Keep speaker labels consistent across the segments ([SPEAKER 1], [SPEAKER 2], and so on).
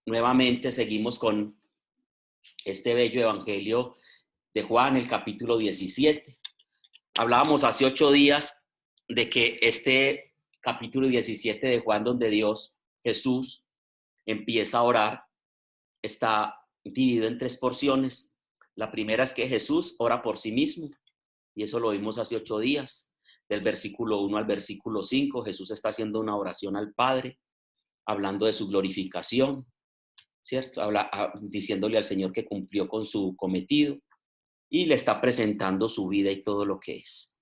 [SPEAKER 1] nuevamente seguimos con este bello evangelio de Juan, el capítulo 17. Hablábamos hace 8 días de que este capítulo 17 de Juan, donde Jesús, empieza a orar, está dividido en 3 porciones. La primera es que Jesús ora por sí mismo, y eso lo vimos hace 8 días. Del versículo 1 al versículo 5, Jesús está haciendo una oración al Padre, hablando de su glorificación, ¿cierto? Diciéndole al Señor que cumplió con su cometido y le está presentando su vida y todo lo que es.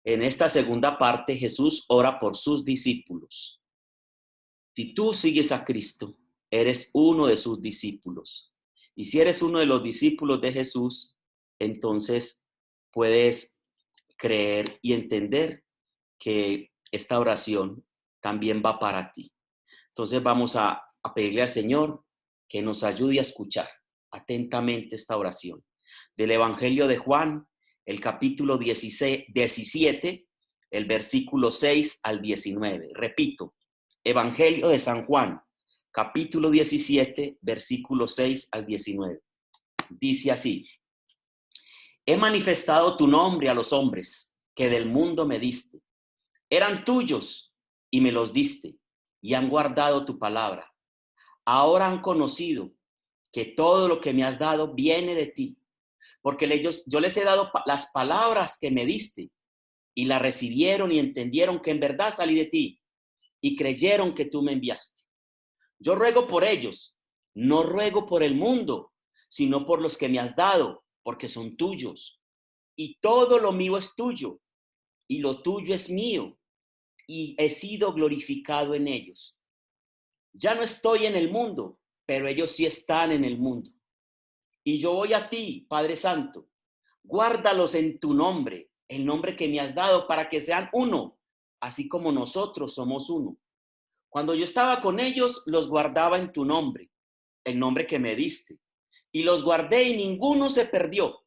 [SPEAKER 1] En esta segunda parte, Jesús ora por sus discípulos. Si tú sigues a Cristo, eres uno de sus discípulos. Y si eres uno de los discípulos de Jesús, entonces puedes creer y entender que esta oración también va para ti. Entonces vamos a pedirle al Señor que nos ayude a escuchar atentamente esta oración. Del Evangelio de Juan, el capítulo 17, el versículo 6 al 19. Repito, Evangelio de San Juan, capítulo 17, versículo 6 al 19. Dice así: he manifestado tu nombre a los hombres que del mundo me diste. Eran tuyos y me los diste, y han guardado tu palabra. Ahora han conocido que todo lo que me has dado viene de ti, porque yo les he dado las palabras que me diste, y las recibieron y entendieron que en verdad salí de ti, y creyeron que tú me enviaste. Yo ruego por ellos, no ruego por el mundo, sino por los que me has dado, porque son tuyos. Y todo lo mío es tuyo, y lo tuyo es mío, y he sido glorificado en ellos. Ya no estoy en el mundo, pero ellos sí están en el mundo. Y yo voy a ti, Padre Santo, guárdalos en tu nombre, el nombre que me has dado, para que sean uno, así como nosotros somos uno. Cuando yo estaba con ellos, los guardaba en tu nombre, el nombre que me diste, y los guardé y ninguno se perdió,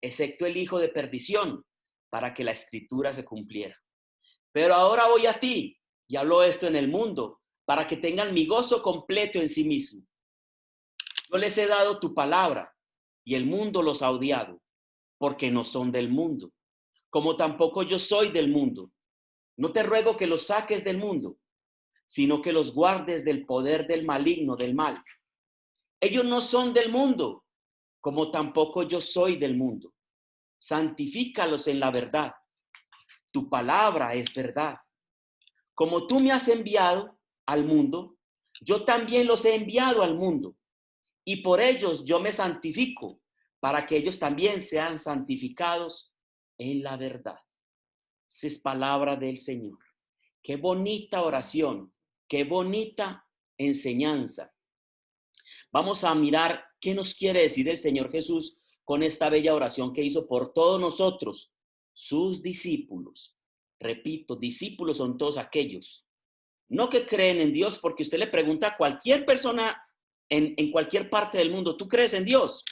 [SPEAKER 1] excepto el hijo de perdición, para que la escritura se cumpliera. Pero ahora voy a ti, y hablo esto en el mundo, para que tengan mi gozo completo en sí mismo. Yo les he dado tu palabra, y el mundo los ha odiado, porque no son del mundo, como tampoco yo soy del mundo. No te ruego que los saques del mundo, sino que los guardes del poder del maligno, del mal. Ellos no son del mundo, como tampoco yo soy del mundo. Santifícalos en la verdad. Tu palabra es verdad. Como tú me has enviado al mundo, yo también los he enviado al mundo. Y por ellos yo me santifico, para que ellos también sean santificados en la verdad. Esa es palabra del Señor. Qué bonita oración, qué bonita enseñanza. Vamos a mirar qué nos quiere decir el Señor Jesús con esta bella oración que hizo por todos nosotros, sus discípulos. Repito, discípulos son todos aquellos, no que creen en Dios, porque usted le pregunta a cualquier persona en cualquier parte del mundo, ¿tú crees en Dios?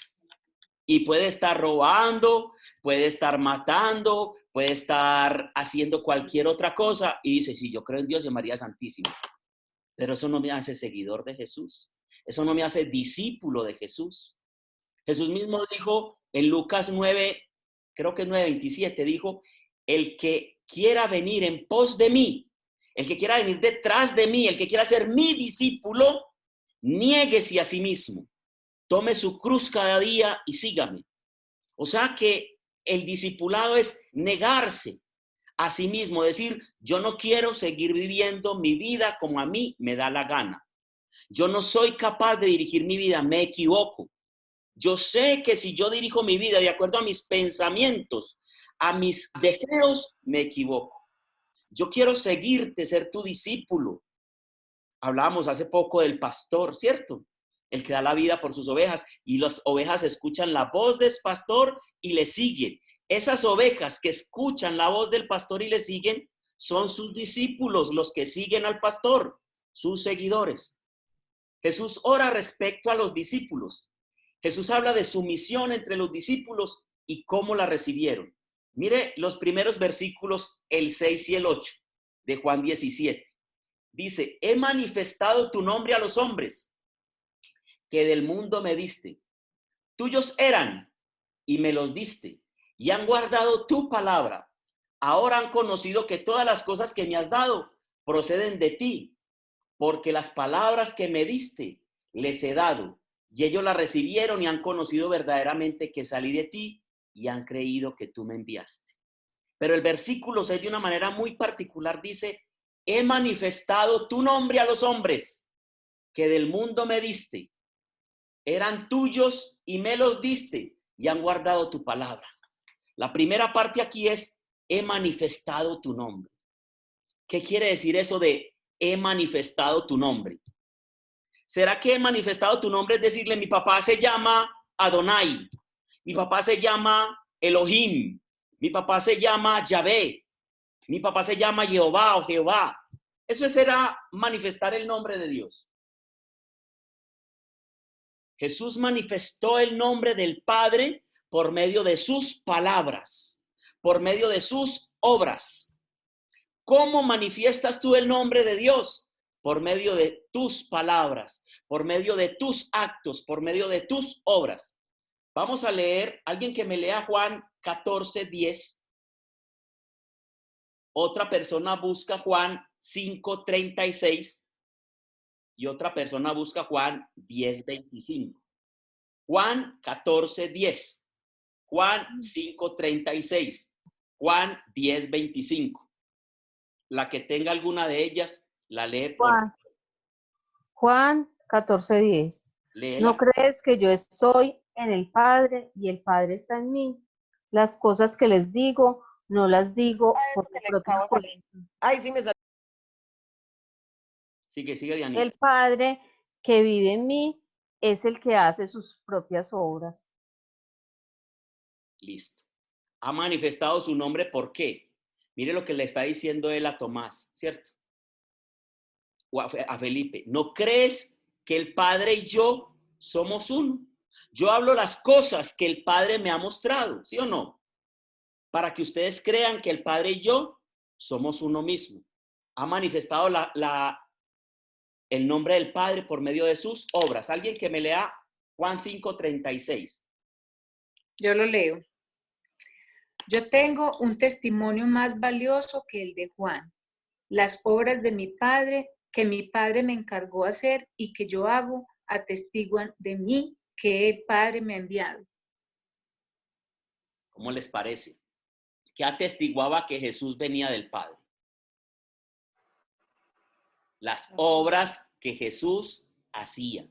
[SPEAKER 1] Y puede estar robando, puede estar matando, puede estar haciendo cualquier otra cosa y dice, sí, yo creo en Dios y en María Santísima. Pero eso no me hace seguidor de Jesús. Eso no me hace discípulo de Jesús. Jesús mismo dijo en Lucas 9, creo que es 9:27, dijo, el que quiera venir en pos de mí, el que quiera venir detrás de mí, el que quiera ser mi discípulo, niéguese a sí mismo, tome su cruz cada día y sígame. O sea que el discipulado es negarse a sí mismo, decir, yo no quiero seguir viviendo mi vida como a mí me da la gana. Yo no soy capaz de dirigir mi vida, me equivoco. Yo sé que si yo dirijo mi vida de acuerdo a mis pensamientos, a mis deseos, me equivoco. Yo quiero seguirte, ser tu discípulo. Hablábamos hace poco del pastor, ¿cierto? El que da la vida por sus ovejas, y las ovejas escuchan la voz del pastor y le siguen. Esas ovejas que escuchan la voz del pastor y le siguen son sus discípulos, los que siguen al pastor, sus seguidores. Jesús ora respecto a los discípulos. Jesús habla de su misión entre los discípulos y cómo la recibieron. Mire los primeros versículos, el 6 y el 8 de Juan 17. Dice, he manifestado tu nombre a los hombres que del mundo me diste. Tuyos eran y me los diste, y han guardado tu palabra. Ahora han conocido que todas las cosas que me has dado proceden de ti, porque las palabras que me diste les he dado, y ellos las recibieron y han conocido verdaderamente que salí de ti y han creído que tú me enviaste. Pero el versículo 6 de una manera muy particular dice, he manifestado tu nombre a los hombres que del mundo me diste. Eran tuyos y me los diste y han guardado tu palabra. La primera parte aquí es, he manifestado tu nombre. ¿Qué quiere decir eso de he manifestado tu nombre? ¿Será que he manifestado tu nombre? Es decirle, mi papá se llama Adonai, mi papá se llama Elohim, mi papá se llama Yahvé, mi papá se llama Jehová o Jehová. Eso será manifestar el nombre de Dios. Jesús manifestó el nombre del Padre por medio de sus palabras, por medio de sus obras. ¿Cómo manifiestas tú el nombre de Dios? Por medio de tus palabras, por medio de tus actos, por medio de tus obras. Vamos a leer, alguien que me lea Juan 14:10. Otra persona busca Juan 5:36 y otra persona busca Juan 10:25. Juan 14:10, Juan 5:36, Juan 10:25. La que tenga alguna de ellas, la lee por
[SPEAKER 2] Juan 14:10. ¿No crees que yo estoy en el Padre y el Padre está en mí? Las cosas que les digo, no las digo por tu propia cuenta.
[SPEAKER 3] Ay, sí me salió.
[SPEAKER 1] Sigue, Dianita.
[SPEAKER 2] El Padre que vive en mí es el que hace sus propias obras.
[SPEAKER 1] Listo. Ha manifestado su nombre, ¿por qué? Mire lo que le está diciendo él a Tomás, ¿cierto? O a Felipe. ¿No crees que el Padre y yo somos uno? Yo hablo las cosas que el Padre me ha mostrado, ¿sí o no? Para que ustedes crean que el Padre y yo somos uno mismo. Ha manifestado el nombre del Padre por medio de sus obras. Alguien que me lea Juan 5:36.
[SPEAKER 4] Yo lo leo. Yo tengo un testimonio más valioso que el de Juan. Las obras de mi Padre, que mi Padre me encargó hacer y que yo hago, atestiguan de mí que el Padre me ha enviado.
[SPEAKER 1] ¿Cómo les parece? ¿Qué atestiguaba que Jesús venía del Padre? Las obras que Jesús hacía.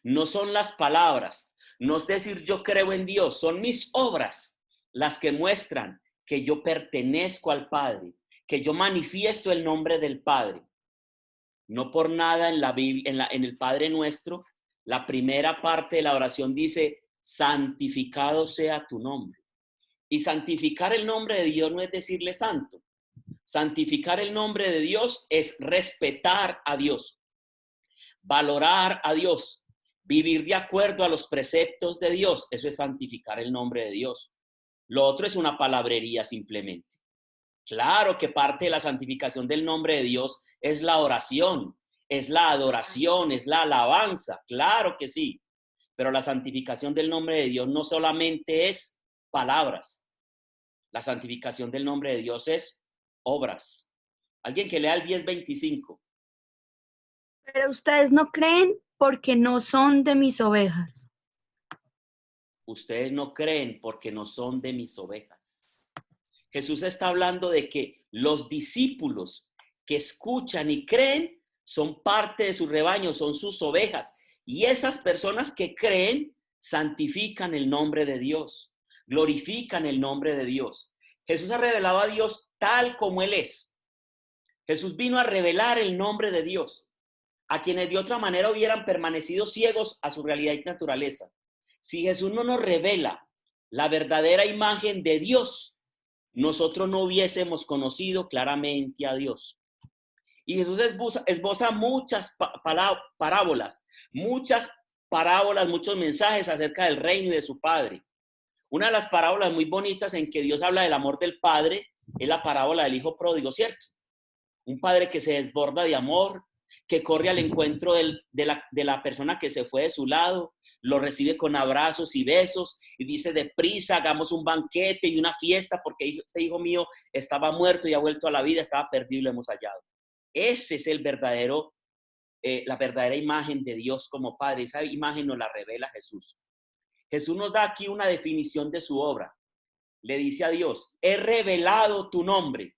[SPEAKER 1] No son las palabras, no es decir yo creo en Dios, son mis obras las que muestran que yo pertenezco al Padre, que yo manifiesto el nombre del Padre. No por nada en la Biblia, en el Padre Nuestro, la primera parte de la oración dice, santificado sea tu nombre. Y santificar el nombre de Dios no es decirle santo. Santificar el nombre de Dios es respetar a Dios, valorar a Dios, vivir de acuerdo a los preceptos de Dios. Eso es santificar el nombre de Dios. Lo otro es una palabrería simplemente. Claro que parte de la santificación del nombre de Dios es la oración, es la adoración, es la alabanza. Claro que sí. Pero la santificación del nombre de Dios no solamente es palabras. La santificación del nombre de Dios es obras. Alguien que lea el 10:25.
[SPEAKER 5] Pero ustedes no creen porque no son de mis ovejas.
[SPEAKER 1] Ustedes no creen porque no son de mis ovejas. Jesús está hablando de que los discípulos que escuchan y creen son parte de su rebaño, son sus ovejas. Y esas personas que creen santifican el nombre de Dios, glorifican el nombre de Dios. Jesús ha revelado a Dios tal como Él es. Jesús vino a revelar el nombre de Dios a quienes de otra manera hubieran permanecido ciegos a su realidad y naturaleza. Si Jesús no nos revela la verdadera imagen de Dios, nosotros no hubiésemos conocido claramente a Dios. Y Jesús esboza muchas parábolas, muchos mensajes acerca del reino y de su Padre. Una de las parábolas muy bonitas en que Dios habla del amor del Padre es la parábola del hijo pródigo, ¿cierto? Un padre que se desborda de amor, que corre al encuentro de la persona que se fue de su lado, lo recibe con abrazos y besos y dice: deprisa, hagamos un banquete y una fiesta porque este hijo mío estaba muerto y ha vuelto a la vida, estaba perdido y lo hemos hallado. Ese es el verdadero, la verdadera imagen de Dios como Padre. Esa imagen nos la revela Jesús. Jesús nos da aquí una definición de su obra. Le dice a Dios: he revelado tu nombre.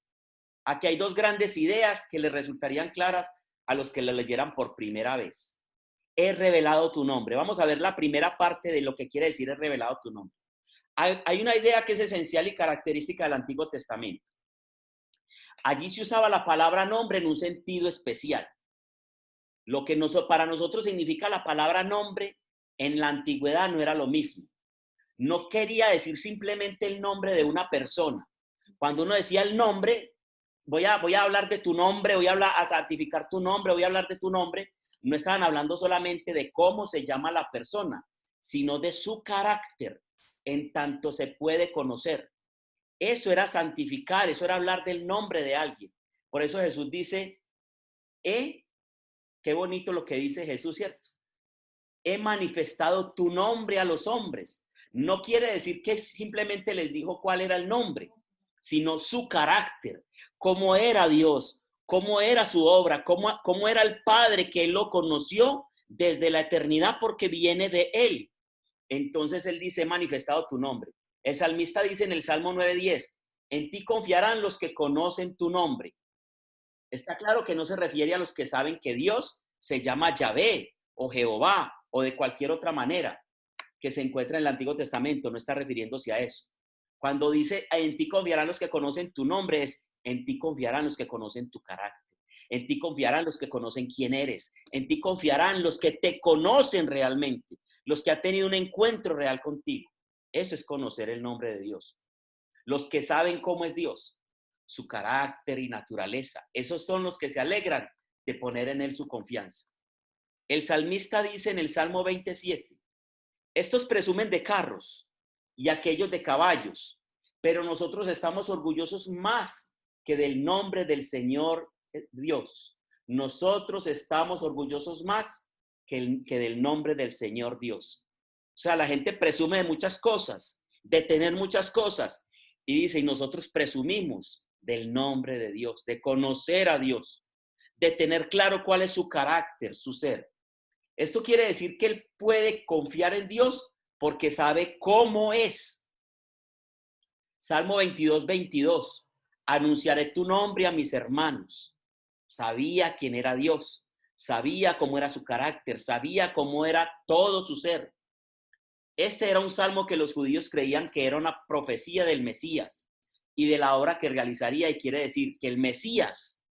[SPEAKER 1] Aquí hay dos grandes ideas que le resultarían claras a los que lo leyeran por primera vez. He revelado tu nombre. Vamos a ver la primera parte de lo que quiere decir he revelado tu nombre. Hay una idea que es esencial y característica del Antiguo Testamento. Allí se usaba la palabra nombre en un sentido especial. Lo que para nosotros significa la palabra nombre, en la antigüedad no era lo mismo. No quería decir simplemente el nombre de una persona. Cuando uno decía el nombre, voy a hablar de tu nombre, voy a santificar tu nombre, voy a hablar de tu nombre, no estaban hablando solamente de cómo se llama la persona, sino de su carácter, en tanto se puede conocer. Eso era santificar, eso era hablar del nombre de alguien. Por eso Jesús dice, qué bonito lo que dice Jesús, ¿cierto? He manifestado tu nombre a los hombres. No quiere decir que simplemente les dijo cuál era el nombre, sino su carácter, cómo era Dios, cómo era su obra, cómo era el Padre que él lo conoció desde la eternidad porque viene de él. Entonces él dice, he manifestado tu nombre. El salmista dice en el Salmo 9:10, en ti confiarán los que conocen tu nombre. Está claro que no se refiere a los que saben que Dios se llama Yahvé o Jehová o de cualquier otra manera que se encuentra en el Antiguo Testamento, no está refiriéndose a eso. Cuando dice, en ti confiarán los que conocen tu nombre, es en ti confiarán los que conocen tu carácter, en ti confiarán los que conocen quién eres, en ti confiarán los que te conocen realmente, los que han tenido un encuentro real contigo. Eso es conocer el nombre de Dios. Los que saben cómo es Dios, su carácter y naturaleza, esos son los que se alegran de poner en él su confianza. El salmista dice en el Salmo 27, estos presumen de carros y aquellos de caballos, pero nosotros estamos orgullosos más que del nombre del Señor Dios. Nosotros estamos orgullosos más que del nombre del Señor Dios. O sea, la gente presume de muchas cosas, de tener muchas cosas, y dice, y nosotros presumimos del nombre de Dios, de conocer a Dios, de tener claro cuál es su carácter, su ser. Esto quiere decir que él puede confiar en Dios porque sabe cómo es. Salmo 22:22. Anunciaré tu nombre a mis hermanos. Sabía quién era Dios, sabía cómo era su carácter, sabía cómo era todo su ser. Este era un salmo que los judíos creían que era una profecía del Mesías y de la obra que realizaría, y quiere decir que el Mesías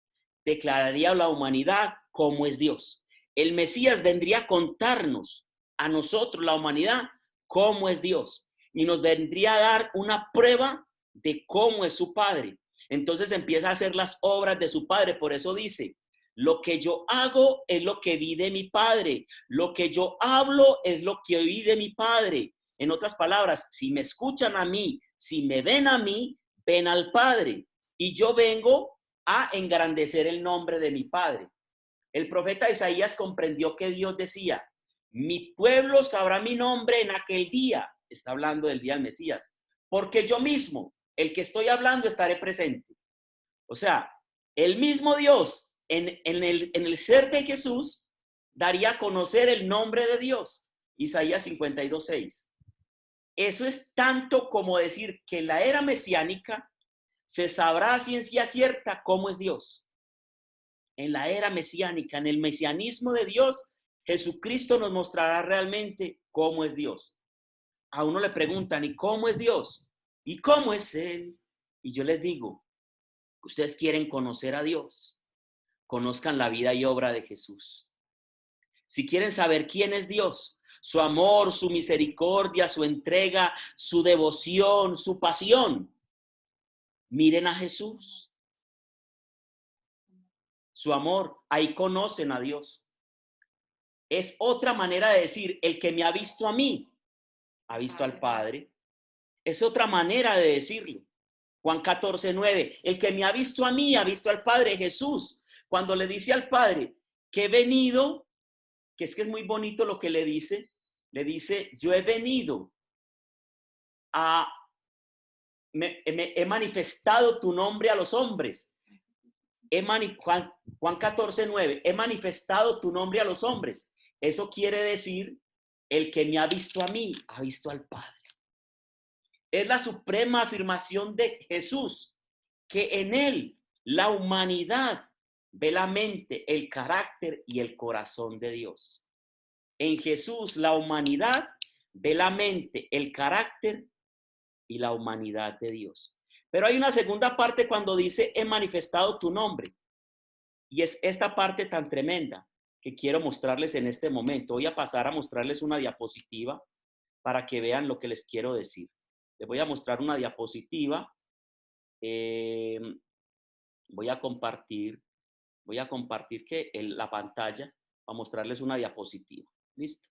[SPEAKER 1] declararía a la humanidad cómo es Dios. El Mesías vendría a contarnos a nosotros, la humanidad, cómo es Dios. Y nos vendría a dar una prueba de cómo es su Padre. Entonces empieza a hacer las obras de su Padre. Por eso dice, lo que yo hago es lo que vi de mi Padre. Lo que yo hablo es lo que oí de mi Padre. En otras palabras, si me escuchan a mí, si me ven a mí, ven al Padre. Y yo vengo a engrandecer el nombre de mi Padre. El profeta Isaías comprendió que Dios decía, mi pueblo sabrá mi nombre en aquel día. Está hablando del día del Mesías. Porque yo mismo, el que estoy hablando, estaré presente. O sea, el mismo Dios en el ser de Jesús daría a conocer el nombre de Dios. Isaías 52:6. Eso es tanto como decir que en la era mesiánica se sabrá a ciencia cierta cómo es Dios. En la era mesiánica, en el mesianismo de Dios, Jesucristo nos mostrará realmente cómo es Dios. A uno le preguntan, ¿y cómo es Dios? ¿Y cómo es Él? Y yo les digo, ustedes quieren conocer a Dios, conozcan la vida y obra de Jesús. Si quieren saber quién es Dios, su amor, su misericordia, su entrega, su devoción, su pasión, miren a Jesús. Su amor, ahí conocen a Dios. Es otra manera de decir, el que me ha visto a mí, ha visto al Padre. Es otra manera de decirlo. Juan 14:9, el que me ha visto a mí, ha visto al Padre. Jesús, cuando le dice al Padre que he venido, que es muy bonito lo que le dice, yo he venido he manifestado tu nombre a los hombres. Juan 14:9, he manifestado tu nombre a los hombres. Eso quiere decir, el que me ha visto a mí, ha visto al Padre. Es la suprema afirmación de Jesús, que en él la humanidad ve la mente, el carácter y el corazón de Dios. En Jesús la humanidad ve la mente, el carácter y la humanidad de Dios. Pero hay una segunda parte cuando dice, he manifestado tu nombre. Y es esta parte tan tremenda que quiero mostrarles en este momento. Voy a pasar a mostrarles una diapositiva para que vean lo que les quiero decir. Les voy a mostrar una diapositiva. Voy a compartir la pantalla para mostrarles una diapositiva. ¿Listo?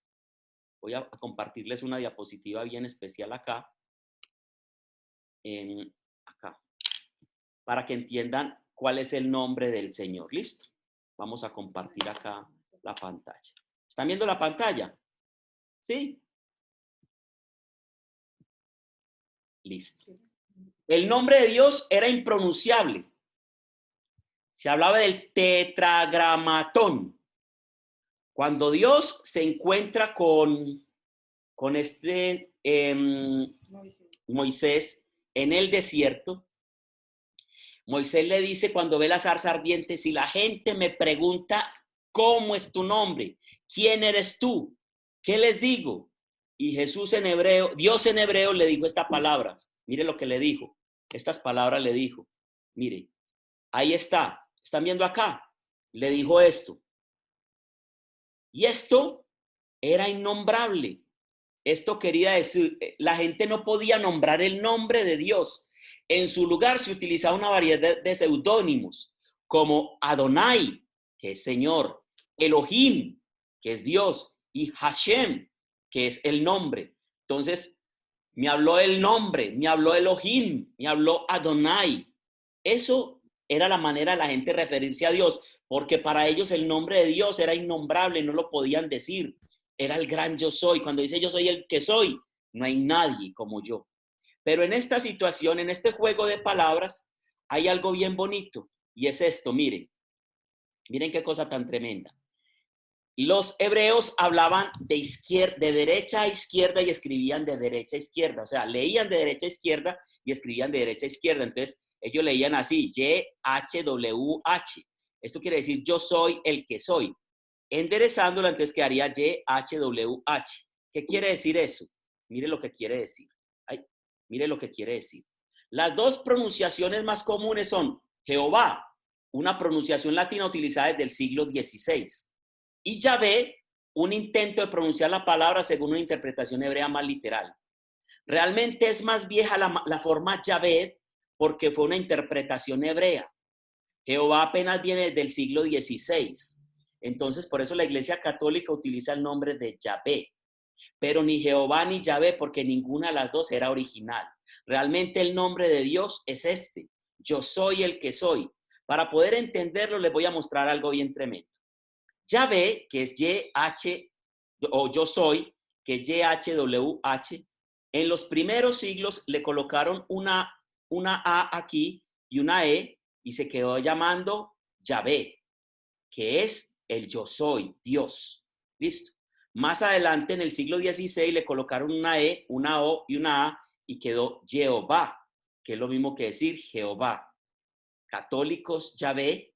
[SPEAKER 1] Voy a compartirles una diapositiva bien especial acá. Acá. Para que entiendan cuál es el nombre del Señor. ¿Listo? Vamos a compartir acá la pantalla. ¿Están viendo la pantalla? ¿Sí? Listo. El nombre de Dios era impronunciable. Se hablaba del tetragramatón. Cuando Dios se encuentra con Moisés en el desierto, Moisés le dice cuando ve la zarza ardiente, si la gente me pregunta, ¿cómo es tu nombre? ¿Quién eres tú? ¿Qué les digo? Y Jesús en hebreo, Dios en hebreo le dijo esta palabra. Mire lo que le dijo. Estas palabras le dijo. Mire, ahí está. ¿Están viendo acá? Le dijo esto. Y esto era innombrable. Esto quería decir, la gente no podía nombrar el nombre de Dios. En su lugar se utilizaba una variedad de seudónimos, como Adonai, que es Señor, Elohim, que es Dios, y Hashem, que es el nombre. Entonces, me habló el nombre, me habló Elohim, me habló Adonai. Eso era la manera de la gente referirse a Dios, porque para ellos el nombre de Dios era innombrable, no lo podían decir. Era el gran yo soy. Cuando dice yo soy el que soy, no hay nadie como yo. Pero en esta situación, en este juego de palabras, hay algo bien bonito. Y es esto, miren. Miren qué cosa tan tremenda. Los hebreos hablaban de derecha a izquierda y escribían de derecha a izquierda. O sea, leían de derecha a izquierda y escribían de derecha a izquierda. Entonces, ellos leían así, Y-H-W-H. Esto quiere decir yo soy el que soy. Enderezándolo, entonces quedaría Y-H-W-H. ¿Qué quiere decir eso? Mire lo que quiere decir. Mire lo que quiere decir. Las dos pronunciaciones más comunes son Jehová, una pronunciación latina utilizada desde el siglo XVI, y Yahvé, un intento de pronunciar la palabra según una interpretación hebrea más literal. Realmente es más vieja la forma Yahvé porque fue una interpretación hebrea. Jehová apenas viene desde el siglo XVI. Entonces, por eso la Iglesia Católica utiliza el nombre de Yahvé. Pero ni Jehová ni Yahvé, porque ninguna de las dos era original. Realmente el nombre de Dios es este. Yo soy el que soy. Para poder entenderlo, les voy a mostrar algo bien tremendo. Yahvé, que es Y-H, o yo soy, que es Y-H-W-H, en los primeros siglos le colocaron una A aquí y una E, y se quedó llamando Yahvé, que es el yo soy, Dios. ¿Listo? Más adelante, en el siglo XVI, le colocaron una E, una O y una A, y quedó Jehová, que es lo mismo que decir Jehová. Católicos, Yahvé,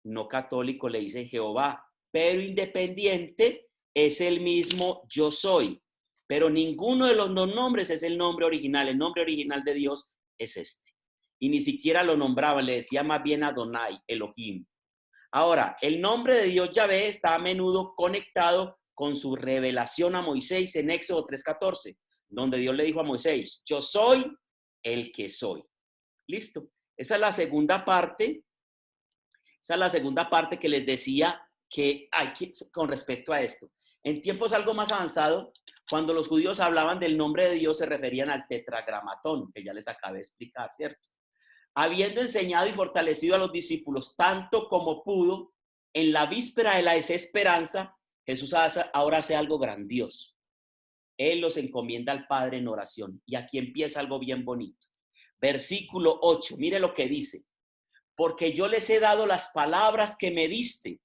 [SPEAKER 1] no católicos le dicen Jehová, pero independiente es el mismo yo soy. Pero ninguno de los dos nombres es el nombre original. El nombre original de Dios es este. Y ni siquiera lo nombraba, le decía más bien Adonai, Elohim. Ahora, el nombre de Dios Yahvé está a menudo conectado con su revelación a Moisés en Éxodo 3:14, donde Dios le dijo a Moisés, yo soy el que soy. Listo. Esa es la segunda parte. Esa es la segunda parte que les decía que hay con respecto a esto. En tiempos algo más avanzados, cuando los judíos hablaban del nombre de Dios, se referían al tetragramatón, que ya les acabé de explicar, ¿cierto? Habiendo enseñado y fortalecido a los discípulos tanto como pudo, En la víspera de la desesperanza, Jesús ahora hace algo grandioso. Él los encomienda al Padre en oración. Y aquí empieza algo bien bonito. Versículo 8, mire lo que dice. Porque yo les he dado las palabras que me diste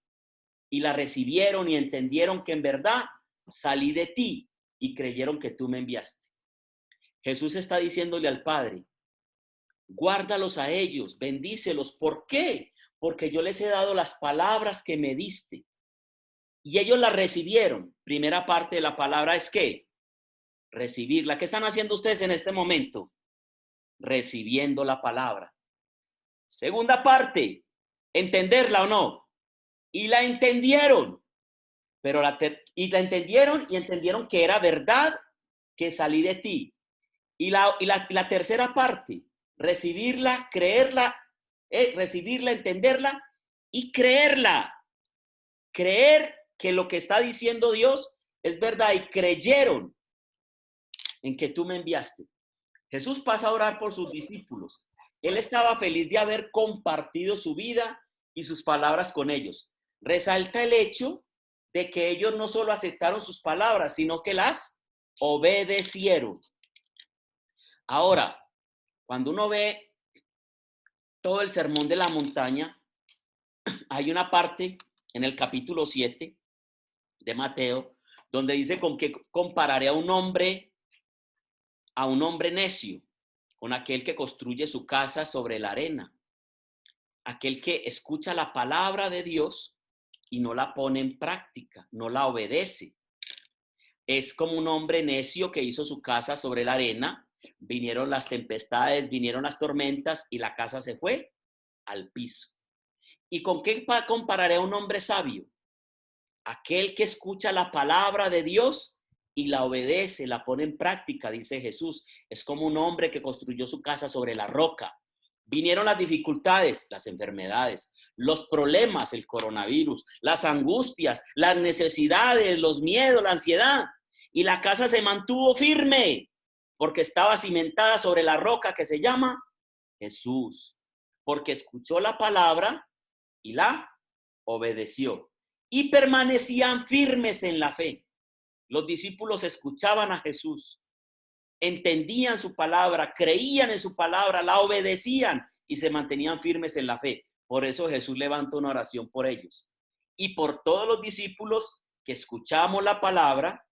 [SPEAKER 1] y las recibieron y entendieron que en verdad salí de ti y creyeron que tú me enviaste. Jesús está diciéndole al Padre, guárdalos a ellos, bendícelos. ¿Por qué? Porque yo les he dado las palabras que me diste y ellos las recibieron. Primera parte de la palabra es ¿qué? Recibirla. ¿Qué están haciendo ustedes en este momento? Recibiendo la palabra. Segunda parte, entenderla o no. Y la entendieron. Pero la entendieron y entendieron que era verdad que salí de ti. Y la tercera parte, recibirla, creerla, recibirla, entenderla y creerla. Creer que lo que está diciendo Dios es verdad y creyeron en que tú me enviaste. Jesús pasa a orar por sus discípulos. Él estaba feliz de haber compartido su vida y sus palabras con ellos. Resalta el hecho de que ellos no solo aceptaron sus palabras, sino que las obedecieron. Ahora, cuando uno ve todo el sermón de la montaña, hay una parte en el capítulo 7 de Mateo, donde dice con qué compararé a un hombre necio, con aquel que construye su casa sobre la arena, aquel que escucha la palabra de Dios y no la pone en práctica, no la obedece. Es como un hombre necio que hizo su casa sobre la arena, vinieron las tempestades, vinieron las tormentas y la casa se fue al piso. ¿Y con qué compararé a un hombre sabio? Aquel que escucha la palabra de Dios y la obedece, la pone en práctica, dice Jesús. Es como un hombre que construyó su casa sobre la roca. Vinieron las dificultades, las enfermedades, los problemas, el coronavirus, las angustias, las necesidades, los miedos, la ansiedad. Y la casa se mantuvo firme porque estaba cimentada sobre la roca que se llama Jesús. Porque escuchó la palabra y la obedeció. Y permanecían firmes en la fe. Los discípulos escuchaban a Jesús, entendían su palabra, creían en su palabra, la obedecían y se mantenían firmes en la fe. Por eso Jesús levanta una oración por ellos y por todos los discípulos que escuchamos la palabra,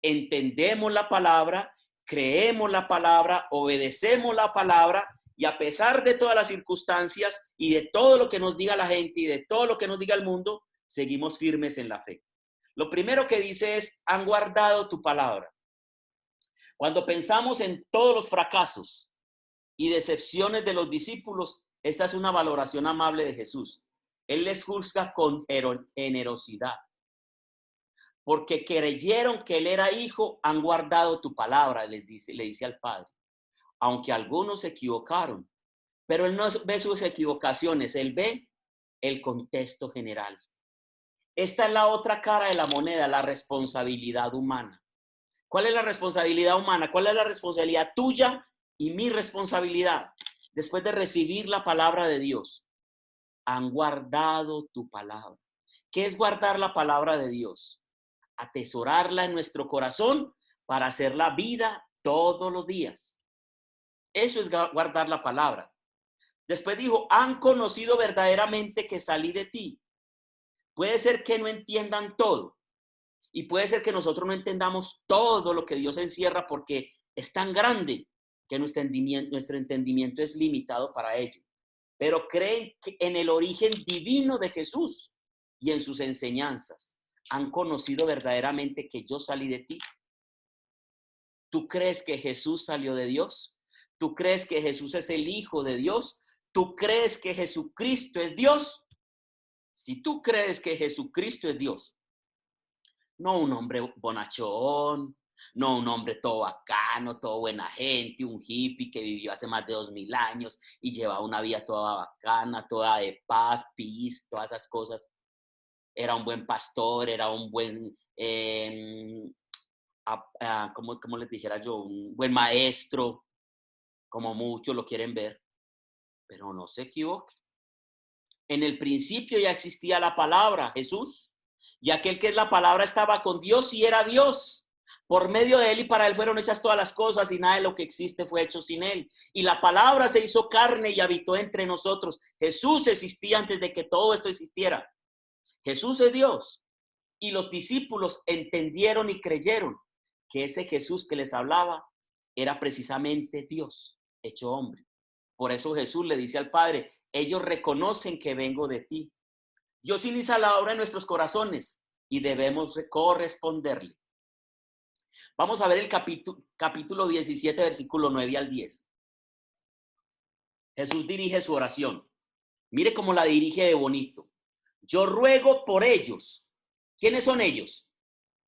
[SPEAKER 1] entendemos la palabra, creemos la palabra, obedecemos la palabra y a pesar de todas las circunstancias y de todo lo que nos diga la gente y de todo lo que nos diga el mundo, seguimos firmes en la fe. Lo primero que dice es, han guardado tu palabra. Cuando pensamos en todos los fracasos y decepciones de los discípulos, esta es una valoración amable de Jesús. Él les juzga con generosidad. Porque creyeron que él era hijo, han guardado tu palabra, le dice al Padre. Aunque algunos se equivocaron, pero él no ve sus equivocaciones, él ve el contexto general. Esta es la otra cara de la moneda, la responsabilidad humana. ¿Cuál es la responsabilidad humana? ¿Cuál es la responsabilidad tuya y mi responsabilidad? Después de recibir la palabra de Dios, han guardado tu palabra. ¿Qué es guardar la palabra de Dios? Atesorarla en nuestro corazón para hacer la vida todos los días. Eso es guardar la palabra. Después dijo, han conocido verdaderamente que salí de ti. Puede ser que no entiendan todo y puede ser que nosotros no entendamos todo lo que Dios encierra porque es tan grande que nuestro entendimiento es limitado para ello. Pero creen en el origen divino de Jesús y en sus enseñanzas. ¿Han conocido verdaderamente que yo salí de ti? ¿Tú crees que Jesús salió de Dios? ¿Tú crees que Jesús es el Hijo de Dios? ¿Tú crees que Jesucristo es Dios? Si tú crees que Jesucristo es Dios, no un hombre bonachón, no un hombre todo bacano, todo buena gente, un hippie que vivió hace más de 2000 años y llevaba una vida toda bacana, toda de paz, peace, todas esas cosas. Era un buen pastor, era un buen, como les dijera yo, un buen maestro, como muchos lo quieren ver, pero no se equivoque. En el principio ya existía la palabra, Jesús, y aquel que es la palabra estaba con Dios y era Dios. Por medio de él y para él fueron hechas todas las cosas, y nada de lo que existe fue hecho sin él. Y la palabra se hizo carne y habitó entre nosotros. Jesús existía antes de que todo esto existiera. Jesús es Dios. Y los discípulos entendieron y creyeron que ese Jesús que les hablaba era precisamente Dios, hecho hombre. Por eso Jesús le dice al Padre, ellos reconocen que vengo de ti. Dios inicia la obra en nuestros corazones y debemos corresponderle. Vamos a ver el capítulo 17, versículo 9 al 10. Jesús dirige su oración. Mire cómo la dirige de bonito. Yo ruego por ellos. ¿Quiénes son ellos?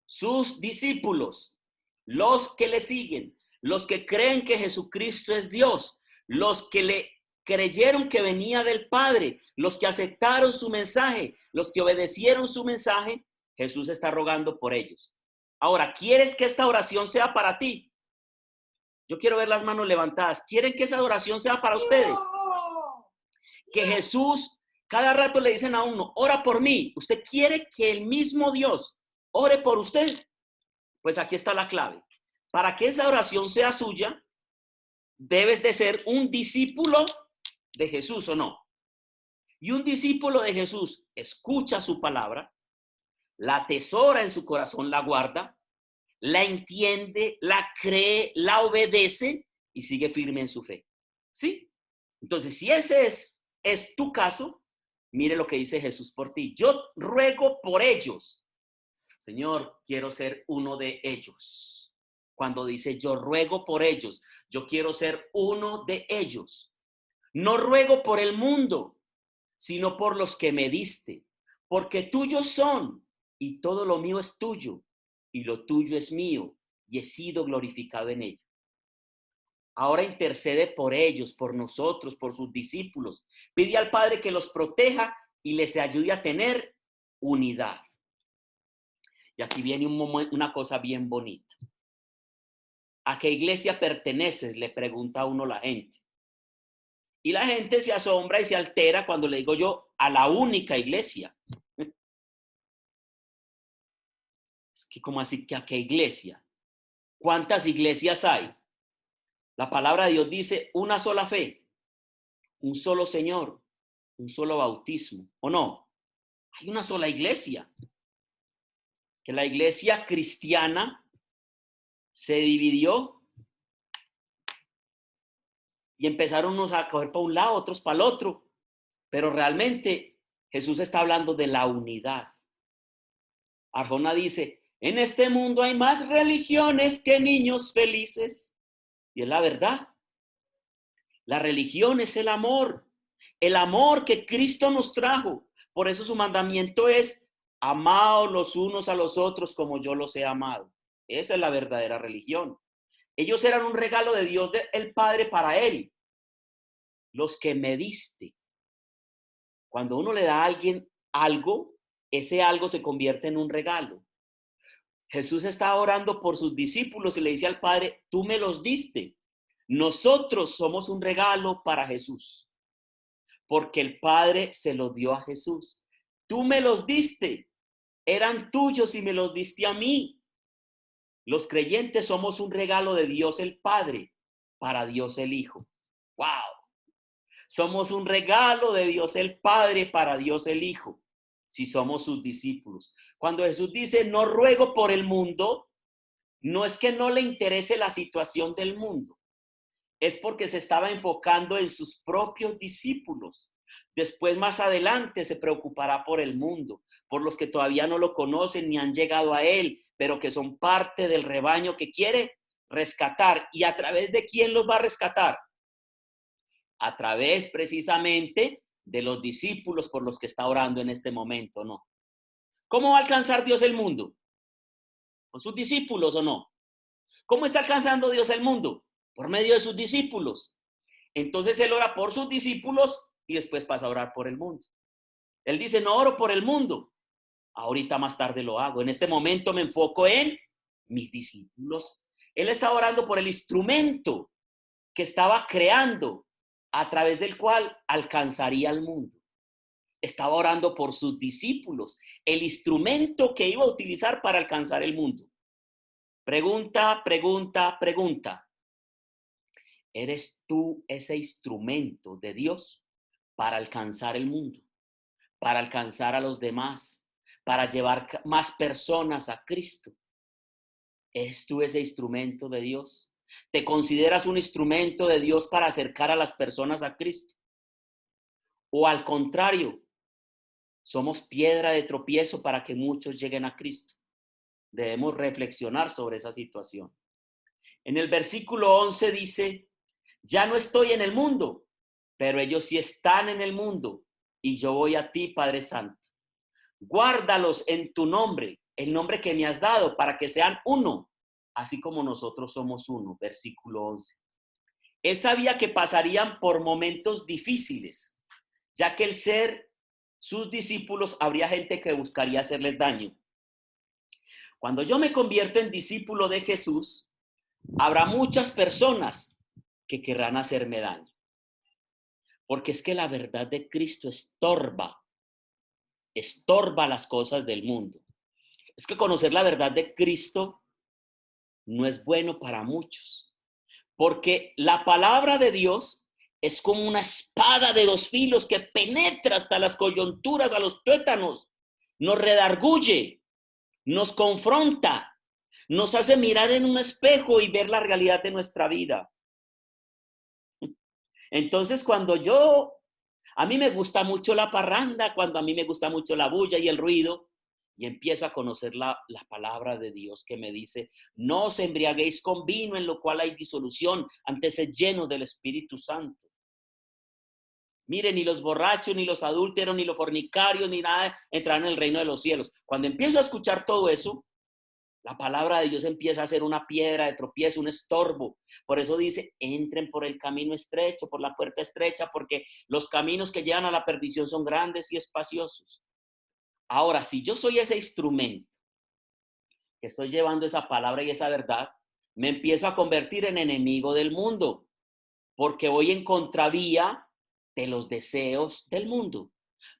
[SPEAKER 1] Sus discípulos, los que le siguen, los que creen que Jesucristo es Dios, los que le creyeron que venía del Padre, los que aceptaron su mensaje, los que obedecieron su mensaje. Jesús está rogando por ellos. Ahora, ¿quieres que esta oración sea para ti? Yo quiero ver las manos levantadas. ¿Quieren que esa oración sea para ustedes? Que Jesús, cada rato le dicen a uno, ora por mí. ¿Usted quiere que el mismo Dios ore por usted? Pues aquí está la clave. Para que esa oración sea suya, debes de ser un discípulo de Jesús, ¿o no? Y un discípulo de Jesús escucha su palabra, la atesora en su corazón, la guarda, la entiende, la cree, la obedece y sigue firme en su fe. ¿Sí? Entonces, si ese es tu caso, mire lo que dice Jesús por ti. Yo ruego por ellos. Señor, quiero ser uno de ellos. Cuando dice yo ruego por ellos, yo quiero ser uno de ellos. No ruego por el mundo, sino por los que me diste, porque tuyos son y todo lo mío es tuyo y lo tuyo es mío y he sido glorificado en ello. Ahora intercede por ellos, por nosotros, por sus discípulos. Pide al Padre que los proteja y les ayude a tener unidad. Y aquí viene una cosa bien bonita. ¿A qué iglesia perteneces?, le pregunta a uno la gente. Y la gente se asombra y se altera cuando le digo yo, a la única iglesia. Es que, ¿cómo así que a qué iglesia? ¿Cuántas iglesias hay? La palabra de Dios dice una sola fe, un solo Señor, un solo bautismo, ¿o no? Hay una sola iglesia. Que la iglesia cristiana se dividió y empezaron unos a coger para un lado, otros para el otro. Pero realmente Jesús está hablando de la unidad. Arjona dice, en este mundo hay más religiones que niños felices. Y es la verdad. La religión es el amor que Cristo nos trajo. Por eso su mandamiento es, amaos los unos a los otros como yo los he amado. Esa es la verdadera religión. Ellos eran un regalo de Dios, el Padre, para él. Los que me diste. Cuando uno le da a alguien algo, ese algo se convierte en un regalo. Jesús está orando por sus discípulos y le dice al Padre, tú me los diste. Nosotros somos un regalo para Jesús, porque el Padre se los dio a Jesús. Tú me los diste, eran tuyos y me los diste a mí. Los creyentes somos un regalo de Dios el Padre para Dios el Hijo. ¡Wow! Somos un regalo de Dios el Padre para Dios el Hijo, si somos sus discípulos. Cuando Jesús dice, no ruego por el mundo, no es que no le interese la situación del mundo. Es porque se estaba enfocando en sus propios discípulos. Después, más adelante, se preocupará por el mundo, por los que todavía no lo conocen ni han llegado a él, pero que son parte del rebaño que quiere rescatar. ¿Y a través de quién los va a rescatar? A través precisamente de los discípulos por los que está orando en este momento, ¿no? ¿Cómo va a alcanzar Dios el mundo? ¿Con sus discípulos o no? ¿Cómo está alcanzando Dios el mundo? Por medio de sus discípulos. Entonces él ora por sus discípulos y después pasa a orar por el mundo. Él dice, no oro por el mundo. Ahorita más tarde lo hago. En este momento me enfoco en mis discípulos. Él está orando por el instrumento que estaba creando a través del cual alcanzaría al mundo. estaba orando por sus discípulos, el instrumento que iba a utilizar para alcanzar el mundo. Pregunta, pregunta, pregunta. ¿Eres tú ese instrumento de Dios para alcanzar el mundo, para alcanzar a los demás, para llevar más personas a Cristo? ¿Eres tú ese instrumento de Dios? ¿Te consideras un instrumento de Dios para acercar a las personas a Cristo? ¿O al contrario, somos piedra de tropiezo para que muchos lleguen a Cristo? Debemos reflexionar sobre esa situación. En el versículo 11 dice, ya no estoy en el mundo, pero ellos sí están en el mundo, y yo voy a ti, Padre Santo. Guárdalos en tu nombre, el nombre que me has dado, para que sean uno, así como nosotros somos uno. Versículo 11. Él sabía que pasarían por momentos difíciles, ya que el ser sus discípulos, habría gente que buscaría hacerles daño. Cuando yo me convierto en discípulo de Jesús, habrá muchas personas que querrán hacerme daño. Porque es que la verdad de Cristo estorba las cosas del mundo. Es que conocer la verdad de Cristo no es bueno para muchos. Porque la palabra de Dios es como una espada de dos filos que penetra hasta las coyunturas, a los tuétanos, nos redarguye, nos confronta, nos hace mirar en un espejo y ver la realidad de nuestra vida. Entonces, a mí me gusta mucho la parranda, cuando a mí me gusta mucho la bulla y el ruido, y empiezo a conocer la palabra de Dios que me dice, no os embriaguéis con vino en lo cual hay disolución, antes sed llenos del Espíritu Santo. Miren, ni los borrachos, ni los adúlteros, ni los fornicarios, ni nada entrarán en el reino de los cielos. Cuando empiezo a escuchar todo eso, la palabra de Dios empieza a ser una piedra de tropiezo, un estorbo. Por eso dice, entren por el camino estrecho, por la puerta estrecha, porque los caminos que llevan a la perdición son grandes y espaciosos. Ahora, si yo soy ese instrumento que estoy llevando esa palabra y esa verdad, me empiezo a convertir en enemigo del mundo, porque voy en contravía de los deseos del mundo.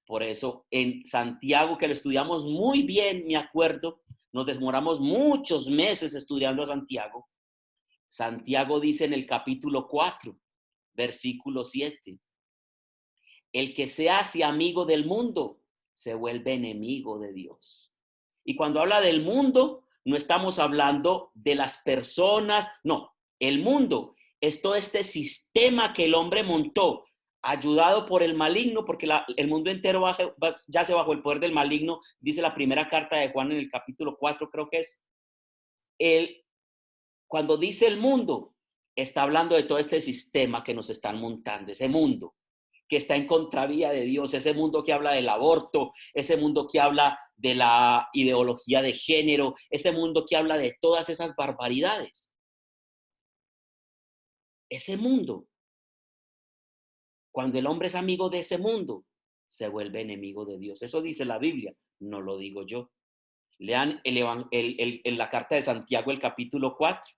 [SPEAKER 1] Por eso en Santiago, que lo estudiamos muy bien, me acuerdo, nos demoramos muchos meses estudiando a Santiago. Santiago dice en el capítulo 4, versículo 7, el que se hace amigo del mundo se vuelve enemigo de Dios. Y cuando habla del mundo, no estamos hablando de las personas, no, el mundo es todo este sistema que el hombre montó, ayudado por el maligno, porque el mundo entero yace bajo el poder del maligno, dice la primera carta de Juan en el capítulo 4, creo que es. Cuando dice el mundo, está hablando de todo este sistema que nos están montando, ese mundo que está en contravía de Dios, ese mundo que habla del aborto, ese mundo que habla de la ideología de género, ese mundo que habla de todas esas barbaridades. Ese mundo, cuando el hombre es amigo de ese mundo, se vuelve enemigo de Dios. Eso dice la Biblia, no lo digo yo. Lean la carta de Santiago, el capítulo 4,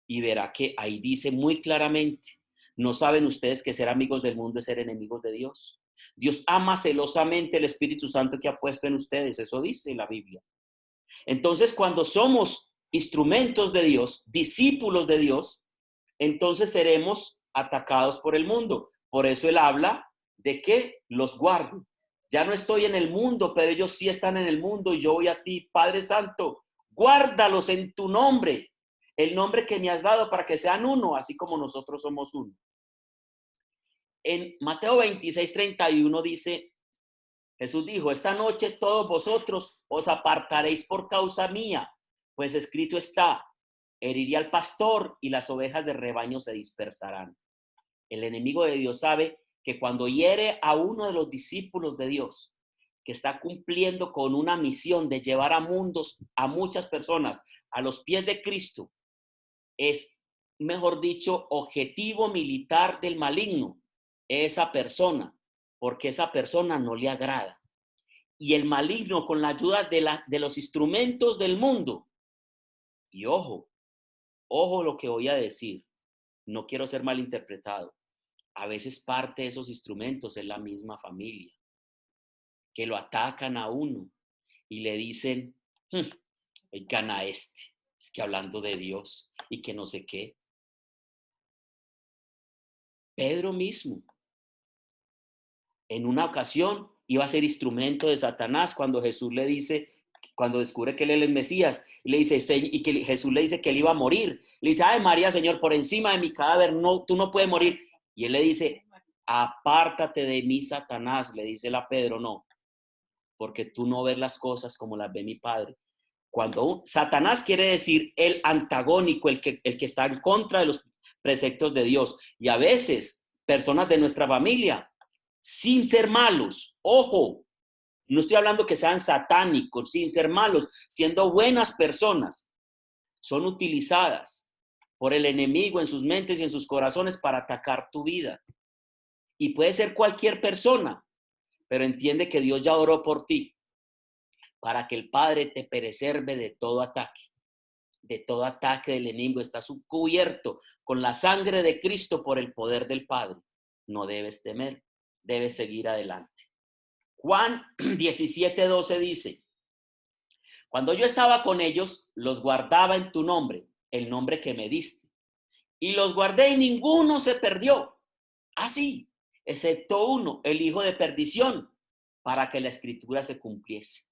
[SPEAKER 1] y verá que ahí dice muy claramente, ¿no saben ustedes que ser amigos del mundo es ser enemigos de Dios? Dios ama celosamente el Espíritu Santo que ha puesto en ustedes, eso dice la Biblia. Entonces, cuando somos instrumentos de Dios, discípulos de Dios, entonces seremos atacados por el mundo. Por eso él habla de que los guardo. Ya no estoy en el mundo, pero ellos sí están en el mundo y yo voy a ti, Padre Santo, guárdalos en tu nombre, el nombre que me has dado para que sean uno, así como nosotros somos uno. En Mateo 26:31 dice, Jesús dijo, esta noche todos vosotros os apartaréis por causa mía, pues escrito está, heriré al pastor y las ovejas del rebaño se dispersarán. El enemigo de Dios sabe que cuando hiere a uno de los discípulos de Dios, que está cumpliendo con una misión de llevar a muchas personas a los pies de Cristo, es, mejor dicho, objetivo militar del maligno, esa persona, porque esa persona no le agrada. Y el maligno, con la ayuda de los instrumentos del mundo, y ojo lo que voy a decir, no quiero ser malinterpretado, a veces parte de esos instrumentos es la misma familia. que lo atacan a uno y le dicen, gana es que hablando de Dios y que no sé qué. Pedro mismo, en una ocasión, iba a ser instrumento de Satanás cuando Jesús le dice, cuando descubre que él es el Mesías, y le dice, y que Jesús le dice que él iba a morir. Le dice, ay María, Señor, por encima de mi cadáver, no, tú no puedes morir. Y él le dice, apártate de mí, Satanás, le dice a Pedro, no, porque tú no ves las cosas como las ve mi Padre. Cuando Satanás quiere decir el antagónico, el que está en contra de los preceptos de Dios. Y a veces, personas de nuestra familia, sin ser malos, ojo, no estoy hablando que sean satánicos, sin ser malos, siendo buenas personas, son utilizadas por el enemigo en sus mentes y en sus corazones para atacar tu vida. Y puede ser cualquier persona, pero entiende que Dios ya oró por ti para que el Padre te preserve de todo ataque del enemigo. Está cubierto con la sangre de Cristo por el poder del Padre. No debes temer, debes seguir adelante. Juan 17:12 dice, cuando yo estaba con ellos, los guardaba en tu nombre, el nombre que me diste, y los guardé y ninguno se perdió. Así, excepto uno, el hijo de perdición, para que la escritura se cumpliese.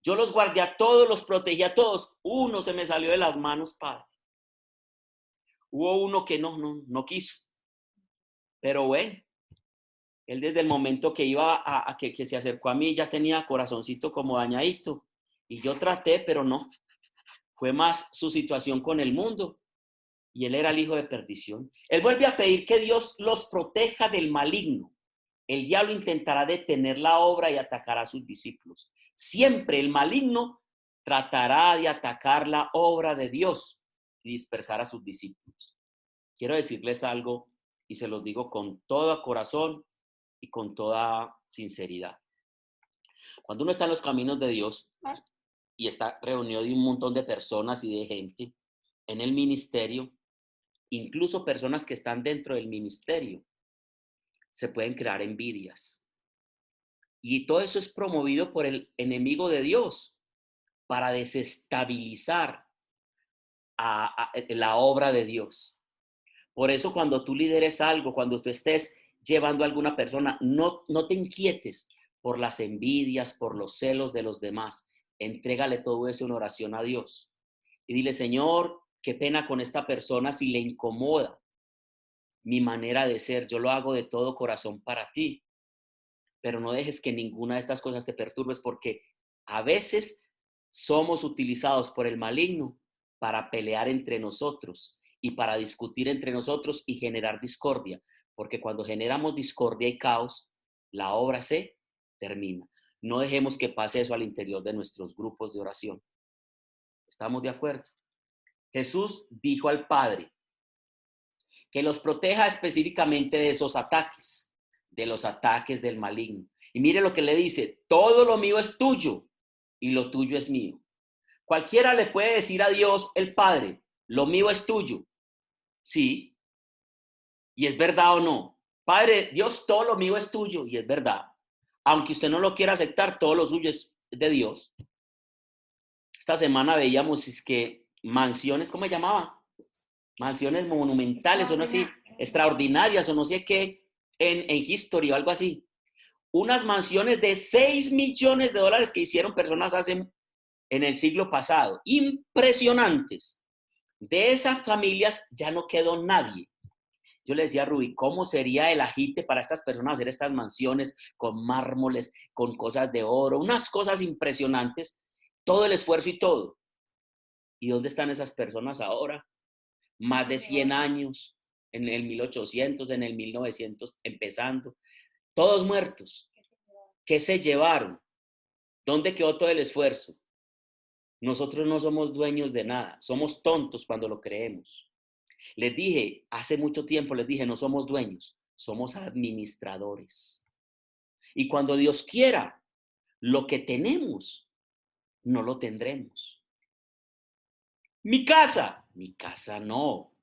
[SPEAKER 1] Yo los guardé a todos, los protegí a todos. Uno se me salió de las manos, Padre. Hubo uno que no quiso. Pero bueno, él desde el momento que iba que se acercó a mí ya tenía corazoncito como dañadito. Y yo traté, pero no. Fue más su situación con el mundo. Y él era el hijo de perdición. Él vuelve a pedir que Dios los proteja del maligno. El diablo intentará detener la obra y atacar a sus discípulos. Siempre el maligno tratará de atacar la obra de Dios y dispersar a sus discípulos. Quiero decirles algo y se los digo con todo corazón y con toda sinceridad. Cuando uno está en los caminos de Dios y está reunido de un montón de personas y de gente en el ministerio, incluso personas que están dentro del ministerio, se pueden crear envidias. Y todo eso es promovido por el enemigo de Dios para desestabilizar a la obra de Dios. Por eso cuando tú lideres algo, cuando tú estés llevando a alguna persona, no te inquietes por las envidias, por los celos de los demás. Entrégale todo eso en oración a Dios. Y dile, Señor, qué pena con esta persona si le incomoda mi manera de ser. Yo lo hago de todo corazón para ti. Pero no dejes que ninguna de estas cosas te perturbes, porque a veces somos utilizados por el maligno para pelear entre nosotros y para discutir entre nosotros y generar discordia, porque cuando generamos discordia y caos, la obra se termina. No dejemos que pase eso al interior de nuestros grupos de oración. ¿Estamos de acuerdo? Jesús dijo al Padre que los proteja específicamente de esos ataques, de los ataques del maligno. Y mire lo que le dice, todo lo mío es tuyo y lo tuyo es mío. Cualquiera le puede decir a Dios, el Padre, lo mío es tuyo. Sí. ¿Y es verdad o no? Padre, Dios, todo lo mío es tuyo y es verdad. Aunque usted no lo quiera aceptar, todo lo suyo es de Dios. Esta semana veíamos mansiones, ¿cómo se llamaba? Mansiones monumentales o no así, extraordinarias o no sé qué, en History o algo así. Unas mansiones de $6 millones que hicieron personas en el siglo pasado. Impresionantes. De esas familias ya no quedó nadie. Yo le decía a Rubí, ¿cómo sería el agite para estas personas hacer estas mansiones con mármoles, con cosas de oro, unas cosas impresionantes? Todo el esfuerzo y todo. ¿Y dónde están esas personas ahora? Más de 100 años, en el 1800, en el 1900, empezando. Todos muertos. ¿Qué se llevaron? ¿Dónde quedó todo el esfuerzo? Nosotros no somos dueños de nada. Somos tontos cuando lo creemos. Les dije, hace mucho tiempo les dije, no somos dueños, somos administradores. Y cuando Dios quiera, lo que tenemos, no lo tendremos. Mi casa no.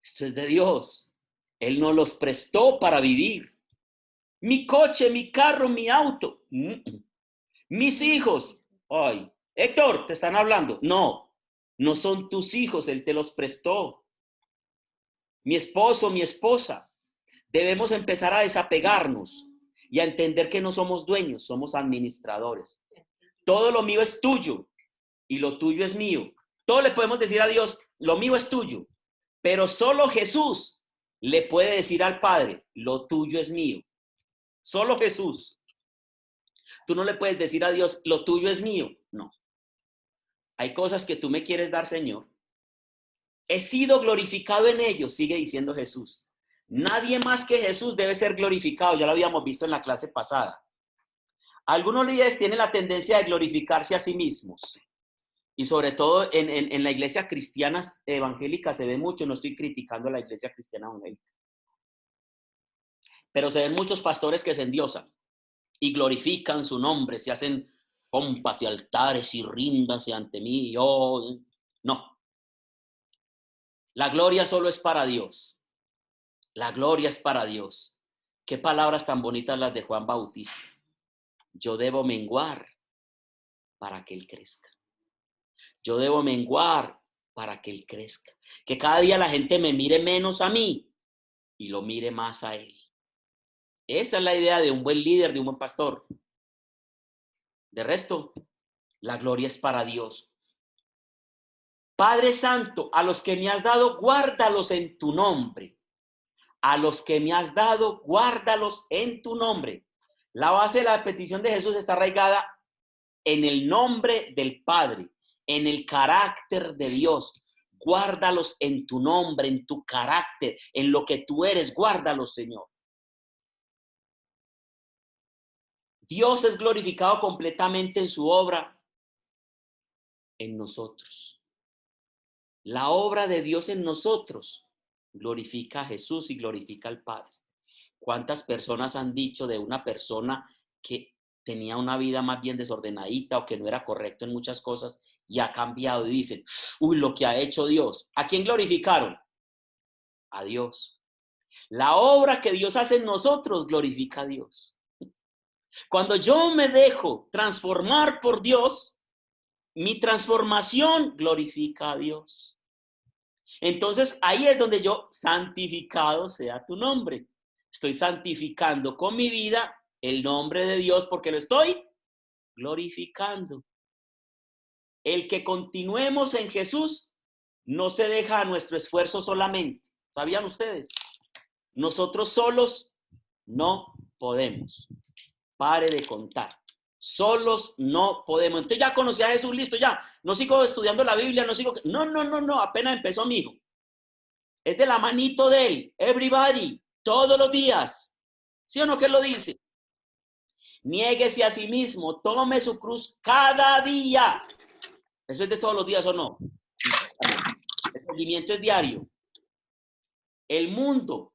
[SPEAKER 1] Esto es de Dios. Él nos los prestó para vivir. mi coche, mi carro, mi auto, mis hijos. Ay, Héctor, te están hablando. No, no son tus hijos, Él te los prestó. Mi esposo, mi esposa. Debemos empezar a desapegarnos y a entender que no somos dueños, somos administradores. Todo lo mío es tuyo y lo tuyo es mío. Todo le podemos decir a Dios, lo mío es tuyo, pero solo Jesús le puede decir al Padre, lo tuyo es mío. Solo Jesús. Tú no le puedes decir a Dios, lo tuyo es mío. No. Hay cosas que tú me quieres dar, Señor. He sido glorificado en ellos, sigue diciendo Jesús. Nadie más que Jesús debe ser glorificado. Ya lo habíamos visto en la clase pasada. Algunos líderes tienen la tendencia de glorificarse a sí mismos. Y sobre todo en la iglesia cristiana evangélica se ve mucho. No estoy criticando a la iglesia cristiana evangélica. Pero se ven muchos pastores que se endiosan y glorifican su nombre. Se hacen pompas y altares y ríndase ante mí. Yo, no. La gloria solo es para Dios. La gloria es para Dios. Qué palabras tan bonitas las de Juan Bautista. Yo debo menguar para que Él crezca. Yo debo menguar para que Él crezca. Que cada día la gente me mire menos a mí y lo mire más a Él. Esa es la idea de un buen líder, de un buen pastor. De resto, la gloria es para Dios. Padre Santo, a los que me has dado, guárdalos en tu nombre. A los que me has dado, guárdalos en tu nombre. La base de la petición de Jesús está arraigada en el nombre del Padre, en el carácter de Dios. Guárdalos en tu nombre, en tu carácter, en lo que tú eres. Guárdalos, Señor. Dios es glorificado completamente en su obra, en nosotros. La obra de Dios en nosotros glorifica a Jesús y glorifica al Padre. ¿Cuántas personas han dicho de una persona que tenía una vida más bien desordenadita o que no era correcto en muchas cosas y ha cambiado y dicen, uy, lo que ha hecho Dios? ¿A quién glorificaron? A Dios. La obra que Dios hace en nosotros glorifica a Dios. Cuando yo me dejo transformar por Dios, mi transformación glorifica a Dios. Entonces ahí es donde yo, santificado sea tu nombre. Estoy santificando con mi vida el nombre de Dios porque lo estoy glorificando. El que continuemos en Jesús no se deja a nuestro esfuerzo solamente. ¿Sabían ustedes? Nosotros solos no podemos. Pare de contar. Solos no podemos. Entonces ya conocí a Jesús, listo, ya. No sigo estudiando la Biblia, no sigo. No, apenas empezó, amigo. Es de la manito de Él. Everybody, todos los días. ¿Sí o no que lo dice? Niéguese a sí mismo, tome su cruz cada día. ¿Eso es de todos los días o no? El seguimiento es diario. El mundo,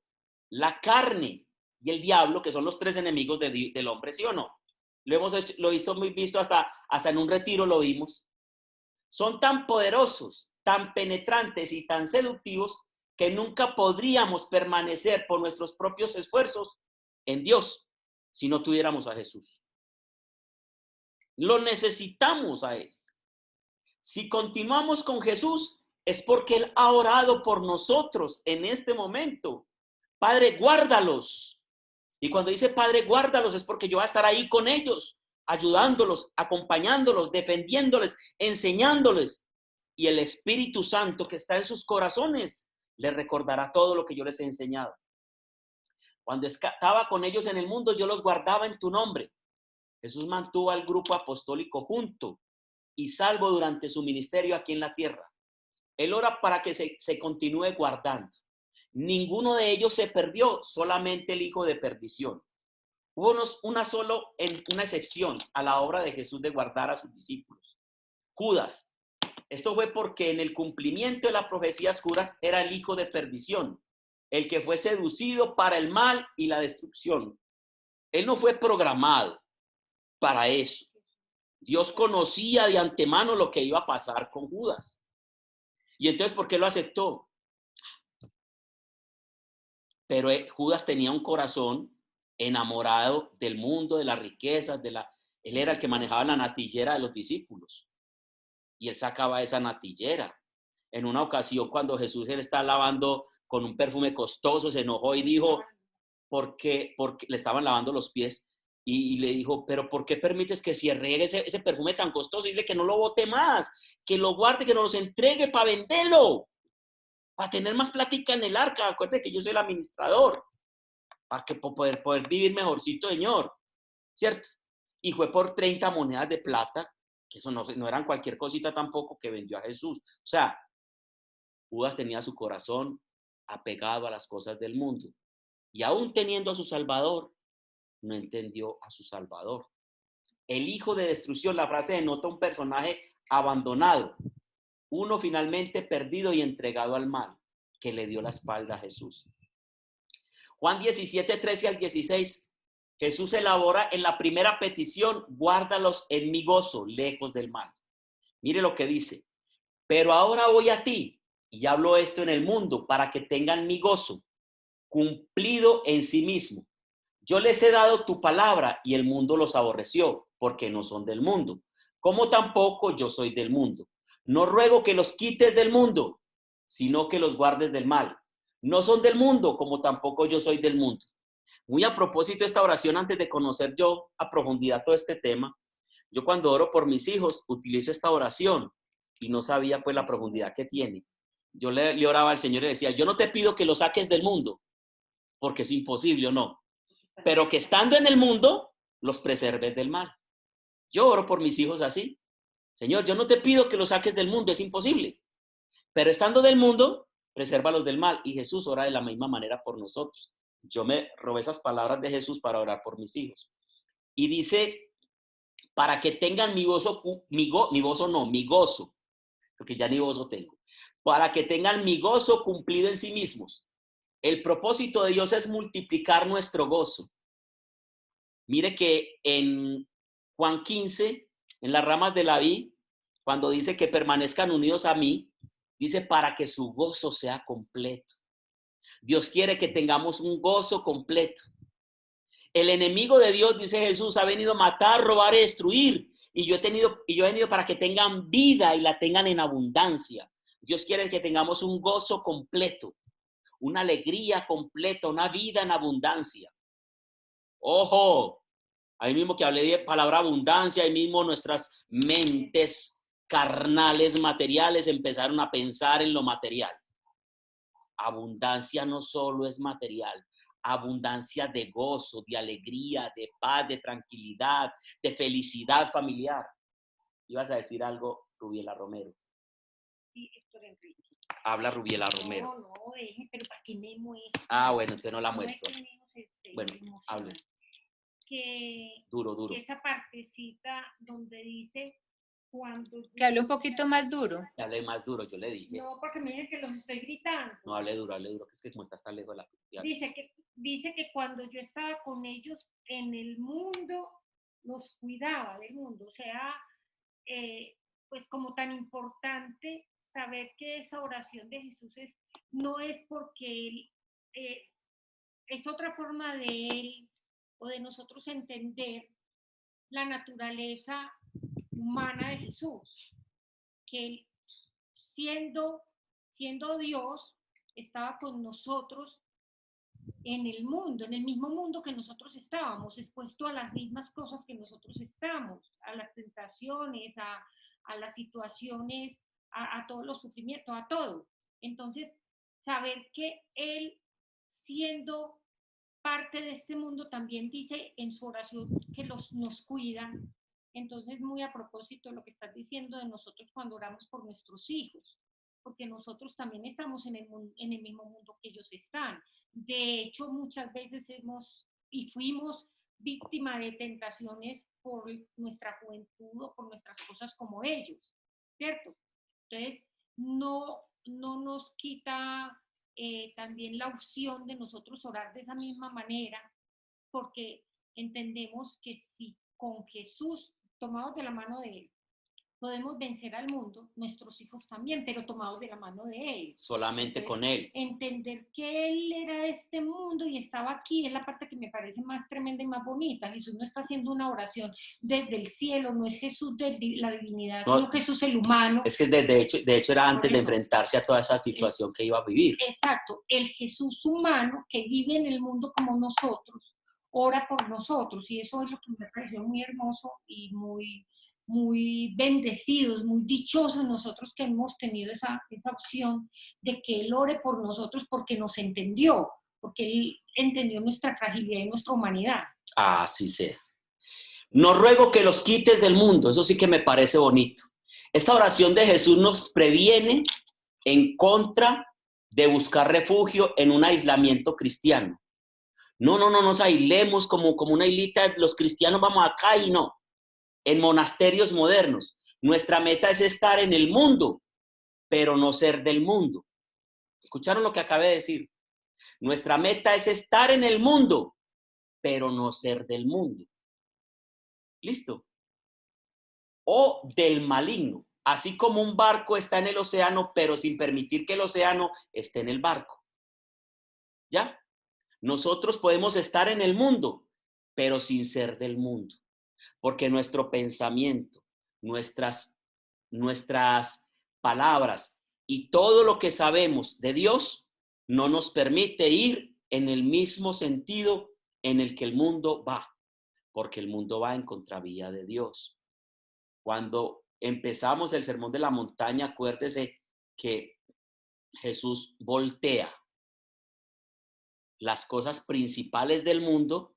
[SPEAKER 1] la carne y el diablo, que son los tres enemigos del hombre, ¿sí o no? Lo visto hasta en un retiro lo vimos. Son tan poderosos, tan penetrantes y tan seductivos que nunca podríamos permanecer por nuestros propios esfuerzos en Dios si no tuviéramos a Jesús. Lo necesitamos a Él. Si continuamos con Jesús es porque Él ha orado por nosotros en este momento. Padre, guárdalos. Y cuando dice Padre, guárdalos es porque yo voy a estar ahí con ellos, ayudándolos, acompañándolos, defendiéndoles, enseñándoles. Y el Espíritu Santo que está en sus corazones les recordará todo lo que yo les he enseñado. Cuando estaba con ellos en el mundo, yo los guardaba en tu nombre. Jesús mantuvo al grupo apostólico junto y salvo durante su ministerio aquí en la tierra. Él ora para que se continúe guardando. Ninguno de ellos se perdió, solamente el hijo de perdición. Hubo una excepción a la obra de Jesús de guardar a sus discípulos. Judas. Esto fue porque en el cumplimiento de las profecías Judas era el hijo de perdición, el que fue seducido para el mal y la destrucción. Él no fue programado para eso. Dios conocía de antemano lo que iba a pasar con Judas. Y entonces, ¿por qué lo aceptó? Pero Judas tenía un corazón enamorado del mundo, de las riquezas, él era el que manejaba la natillera de los discípulos. Y él sacaba esa natillera. En una ocasión, cuando Jesús él está lavando con un perfume costoso, se enojó y dijo, ¿por qué? Porque le estaban lavando los pies. Y le dijo, pero ¿por qué permites que fierregue ese perfume tan costoso? Dile que no lo bote más, que lo guarde, que nos los entregue para venderlo, para tener más plática en el arca. Acuérdate que yo soy el administrador, para que poder vivir mejorcito, Señor, ¿cierto? Y fue por 30 monedas de plata, que eso no eran cualquier cosita tampoco, que vendió a Jesús. O sea, Judas tenía su corazón apegado a las cosas del mundo. Y aún teniendo a su Salvador, no entendió a su Salvador. El hijo de destrucción, la frase denota un personaje abandonado, uno finalmente perdido y entregado al mal, que le dio la espalda a Jesús. Juan 17, 13 al 16, Jesús elabora en la primera petición, guárdalos en mi gozo, lejos del mal. Mire lo que dice, pero ahora voy a ti, y hablo esto en el mundo, para que tengan mi gozo, cumplido en sí mismo. Yo les he dado tu palabra y el mundo los aborreció, porque no son del mundo, como tampoco yo soy del mundo. No ruego que los quites del mundo, sino que los guardes del mal. No son del mundo, como tampoco yo soy del mundo. Muy a propósito de esta oración, antes de conocer yo a profundidad todo este tema, yo cuando oro por mis hijos utilizo esta oración y no sabía pues la profundidad que tiene. Yo le oraba al Señor y le decía, yo no te pido que lo saques del mundo, porque es imposible o no, pero que estando en el mundo, los preserves del mal. Yo oro por mis hijos así. Señor, yo no te pido que los saques del mundo, es imposible, pero estando del mundo, presérvalos del mal. Y Jesús ora de la misma manera por nosotros. Yo me robé esas palabras de Jesús para orar por mis hijos. Y dice, para que tengan mi gozo, mi gozo, porque ya ni gozo tengo. Para que tengan mi gozo cumplido en sí mismos. El propósito de Dios es multiplicar nuestro gozo. Mire que en Juan 15, en las ramas de la vid, cuando dice que permanezcan unidos a mí, dice para que su gozo sea completo. Dios quiere que tengamos un gozo completo. El enemigo de Dios, dice Jesús, ha venido a matar, robar y destruir. Y yo he venido para que tengan vida y la tengan en abundancia. Dios quiere que tengamos un gozo completo, una alegría completa, una vida en abundancia. Ojo, ahí mismo que hablé de palabra abundancia, ahí mismo nuestras mentes carnales, materiales, empezaron a pensar en lo material. Abundancia no solo es material, abundancia de gozo, de alegría, de paz, de tranquilidad, de felicidad familiar. ¿Ibas a decir algo, Rubiela Romero?
[SPEAKER 3] Sí, Héctor Enrique.
[SPEAKER 1] Habla Rubiela Romero.
[SPEAKER 3] No, deje, pero ¿para qué me muestra?
[SPEAKER 1] Ah, bueno, entonces no la muestro. Bueno, hable.
[SPEAKER 3] Que
[SPEAKER 1] duro.
[SPEAKER 3] Que esa partecita donde dice cuando...
[SPEAKER 4] Que hable un poquito más duro.
[SPEAKER 1] Que hable más duro, yo le dije.
[SPEAKER 3] No, porque miren que los estoy gritando.
[SPEAKER 1] No, hable duro, que es que como estás tan lejos de la...
[SPEAKER 3] Dice que cuando yo estaba con ellos en el mundo, los cuidaba del mundo. O sea, pues como tan importante saber que esa oración de Jesús no es porque él, es otra forma de él o de nosotros entender la naturaleza humana de Jesús, que él siendo Dios estaba con nosotros en el mundo, en el mismo mundo que nosotros estábamos, expuesto a las mismas cosas que nosotros estamos, a las tentaciones, a las situaciones, a todos los sufrimientos, a todo. Entonces, saber que Él, siendo parte de este mundo, también dice en su oración que nos cuida. Entonces, muy a propósito de lo que estás diciendo de nosotros cuando oramos por nuestros hijos, porque nosotros también estamos en el mismo mundo que ellos están. De hecho, muchas veces fuimos víctima de tentaciones por nuestra juventud o por nuestras cosas como ellos, ¿cierto? Entonces, no nos quita también la opción de nosotros orar de esa misma manera, porque entendemos que si con Jesús, tomados de la mano de Él, podemos vencer al mundo, nuestros hijos también, pero tomados de la mano de Él.
[SPEAKER 1] Solamente
[SPEAKER 3] Entonces,
[SPEAKER 1] con Él.
[SPEAKER 3] entender que Él era de este mundo y estaba aquí es la parte que me parece más tremenda y más bonita. Jesús no está haciendo una oración desde el cielo, no es Jesús de la divinidad,
[SPEAKER 1] No,
[SPEAKER 3] sino Jesús el humano.
[SPEAKER 1] Es que de hecho era antes de enfrentarse a toda esa situación que iba a vivir.
[SPEAKER 3] Exacto, el Jesús humano que vive en el mundo como nosotros, ora por nosotros, y eso es lo que me pareció muy hermoso y muy bendecidos, muy dichosos nosotros que hemos tenido esa opción de que Él ore por nosotros porque nos entendió, porque Él entendió nuestra fragilidad y nuestra humanidad.
[SPEAKER 1] Así sea. No ruego que los quites del mundo, eso sí que me parece bonito. Esta oración de Jesús nos previene en contra de buscar refugio en un aislamiento cristiano. No nos aislemos como una islita, los cristianos vamos acá y no. En monasterios modernos, nuestra meta es estar en el mundo, pero no ser del mundo. ¿Escucharon lo que acabé de decir? Nuestra meta es estar en el mundo, pero no ser del mundo. ¿Listo? O del maligno. Así como un barco está en el océano, pero sin permitir que el océano esté en el barco. ¿Ya? Nosotros podemos estar en el mundo, pero sin ser del mundo. Porque nuestro pensamiento, nuestras palabras y todo lo que sabemos de Dios no nos permite ir en el mismo sentido en el que el mundo va, porque el mundo va en contravía de Dios. Cuando empezamos el Sermón de la Montaña, acuérdese que Jesús voltea las cosas principales del mundo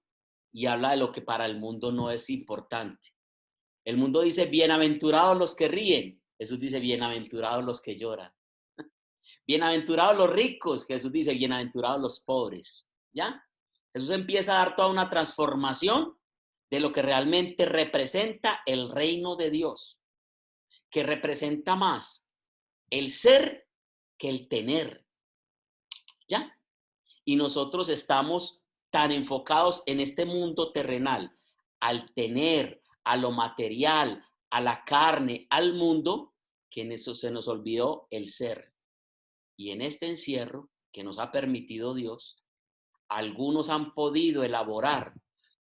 [SPEAKER 1] y habla de lo que para el mundo no es importante. El mundo dice, bienaventurados los que ríen. Jesús dice, bienaventurados los que lloran. Bienaventurados los ricos. Jesús dice, bienaventurados los pobres. ¿Ya? Jesús empieza a dar toda una transformación de lo que realmente representa el reino de Dios, que representa más el ser que el tener. ¿Ya? Y nosotros estamos tan enfocados en este mundo terrenal, al tener, a lo material, a la carne, al mundo, que en eso se nos olvidó el ser. Y en este encierro que nos ha permitido Dios, algunos han podido elaborar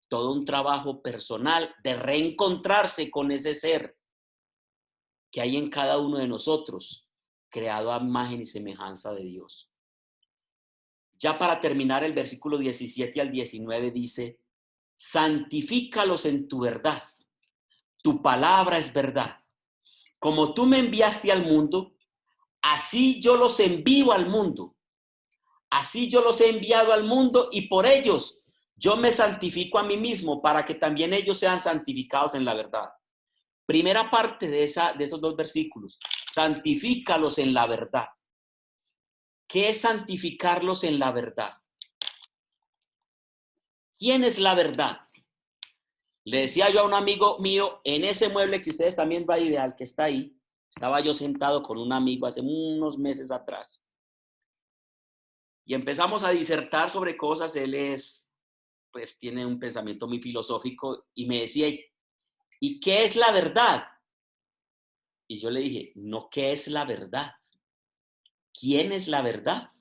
[SPEAKER 1] todo un trabajo personal de reencontrarse con ese ser que hay en cada uno de nosotros, creado a imagen y semejanza de Dios. Ya para terminar, el versículo 17 al 19 dice, santifícalos en tu verdad, tu palabra es verdad. Como tú me enviaste al mundo, así yo los envío al mundo. Así yo los he enviado al mundo y por ellos yo me santifico a mí mismo para que también ellos sean santificados en la verdad. Primera parte de esos dos versículos, santifícalos en la verdad. ¿Qué es santificarlos en la verdad? ¿Quién es la verdad? Le decía yo a un amigo mío, en ese mueble que ustedes también va ideal, que está ahí, estaba yo sentado con un amigo hace unos meses atrás. Y empezamos a disertar sobre cosas, pues tiene un pensamiento muy filosófico y me decía, ¿y qué es la verdad? Y yo le dije, no, ¿qué es la verdad? ¿Quién es la verdad?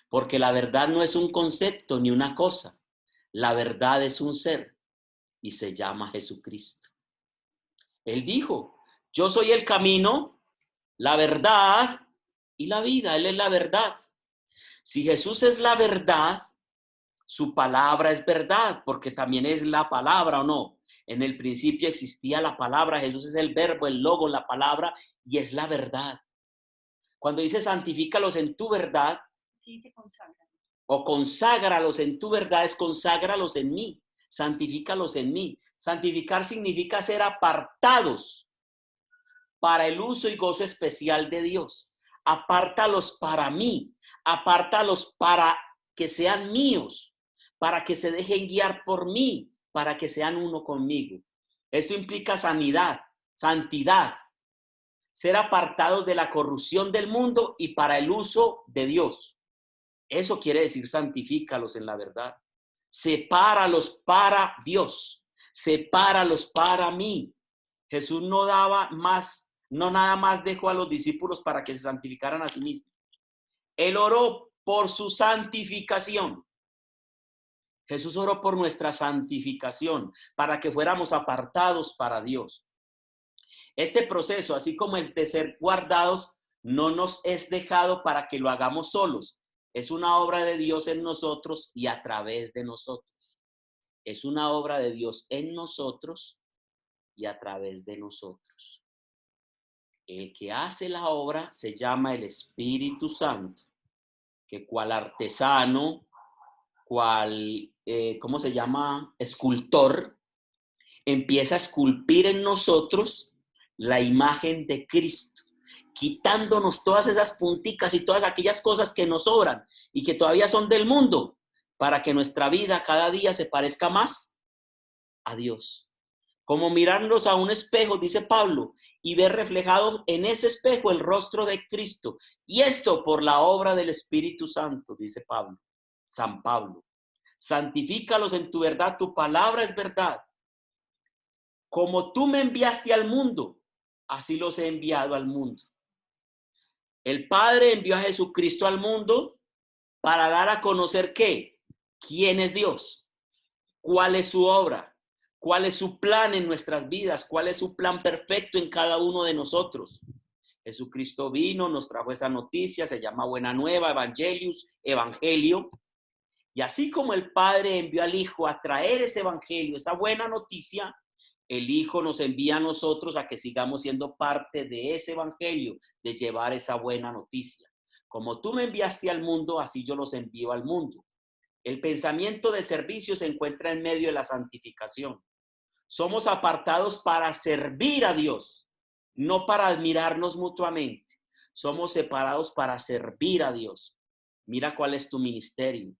[SPEAKER 1] Porque la verdad no es un concepto ni una cosa. La verdad es un ser y se llama Jesucristo. Él dijo, yo soy el camino, la verdad y la vida. Él es la verdad. Si Jesús es la verdad, su palabra es verdad, porque también es la palabra, ¿o no? En el principio existía la palabra, Jesús es el verbo, el logo, la palabra, y es la verdad. Cuando dice santifícalos en tu verdad,
[SPEAKER 3] dice conságralos.
[SPEAKER 1] O conságralos en tu verdad, es conságralos en mí, santifícalos en mí. Santificar significa ser apartados para el uso y gozo especial de Dios. Apártalos para mí, apártalos para que sean míos, para que se dejen guiar por mí, para que sean uno conmigo. Esto implica sanidad, santidad, ser apartados de la corrupción del mundo y para el uso de Dios. Eso quiere decir santifícalos en la verdad. Sepáralos para Dios, sepáralos para mí. Jesús no daba más no nada más dejó a los discípulos para que se santificaran a sí mismos. Él oró por su santificación. Jesús oró por nuestra santificación, para que fuéramos apartados para Dios. Este proceso, así como el de ser guardados, no nos es dejado para que lo hagamos solos. Es una obra de Dios en nosotros y a través de nosotros. Es una obra de Dios en nosotros y a través de nosotros. El que hace la obra se llama el Espíritu Santo, que cual artesano, cual, ¿cómo se llama? Escultor, empieza a esculpir en nosotros la imagen de Cristo, quitándonos todas esas punticas y todas aquellas cosas que nos sobran y que todavía son del mundo, para que nuestra vida cada día se parezca más a Dios. Como mirarnos a un espejo, dice Pablo, y ver reflejado en ese espejo el rostro de Cristo. Y esto por la obra del Espíritu Santo, dice Pablo, San Pablo. Santifícalos en tu verdad, tu palabra es verdad. Como tú me enviaste al mundo, así los he enviado al mundo. El Padre envió a Jesucristo al mundo para dar a conocer ¿qué? ¿Quién es Dios? ¿Cuál es su obra? ¿Cuál es su plan en nuestras vidas? ¿Cuál es su plan perfecto en cada uno de nosotros? Jesucristo vino, nos trajo esa noticia, se llama Buena Nueva, Evangelio. Y así como el Padre envió al Hijo a traer ese Evangelio, esa buena noticia, el Hijo nos envía a nosotros a que sigamos siendo parte de ese Evangelio, de llevar esa buena noticia. Como tú me enviaste al mundo, así yo los envío al mundo. El pensamiento de servicio se encuentra en medio de la santificación. Somos apartados para servir a Dios, no para admirarnos mutuamente. Somos separados para servir a Dios. Mira cuál es tu ministerio,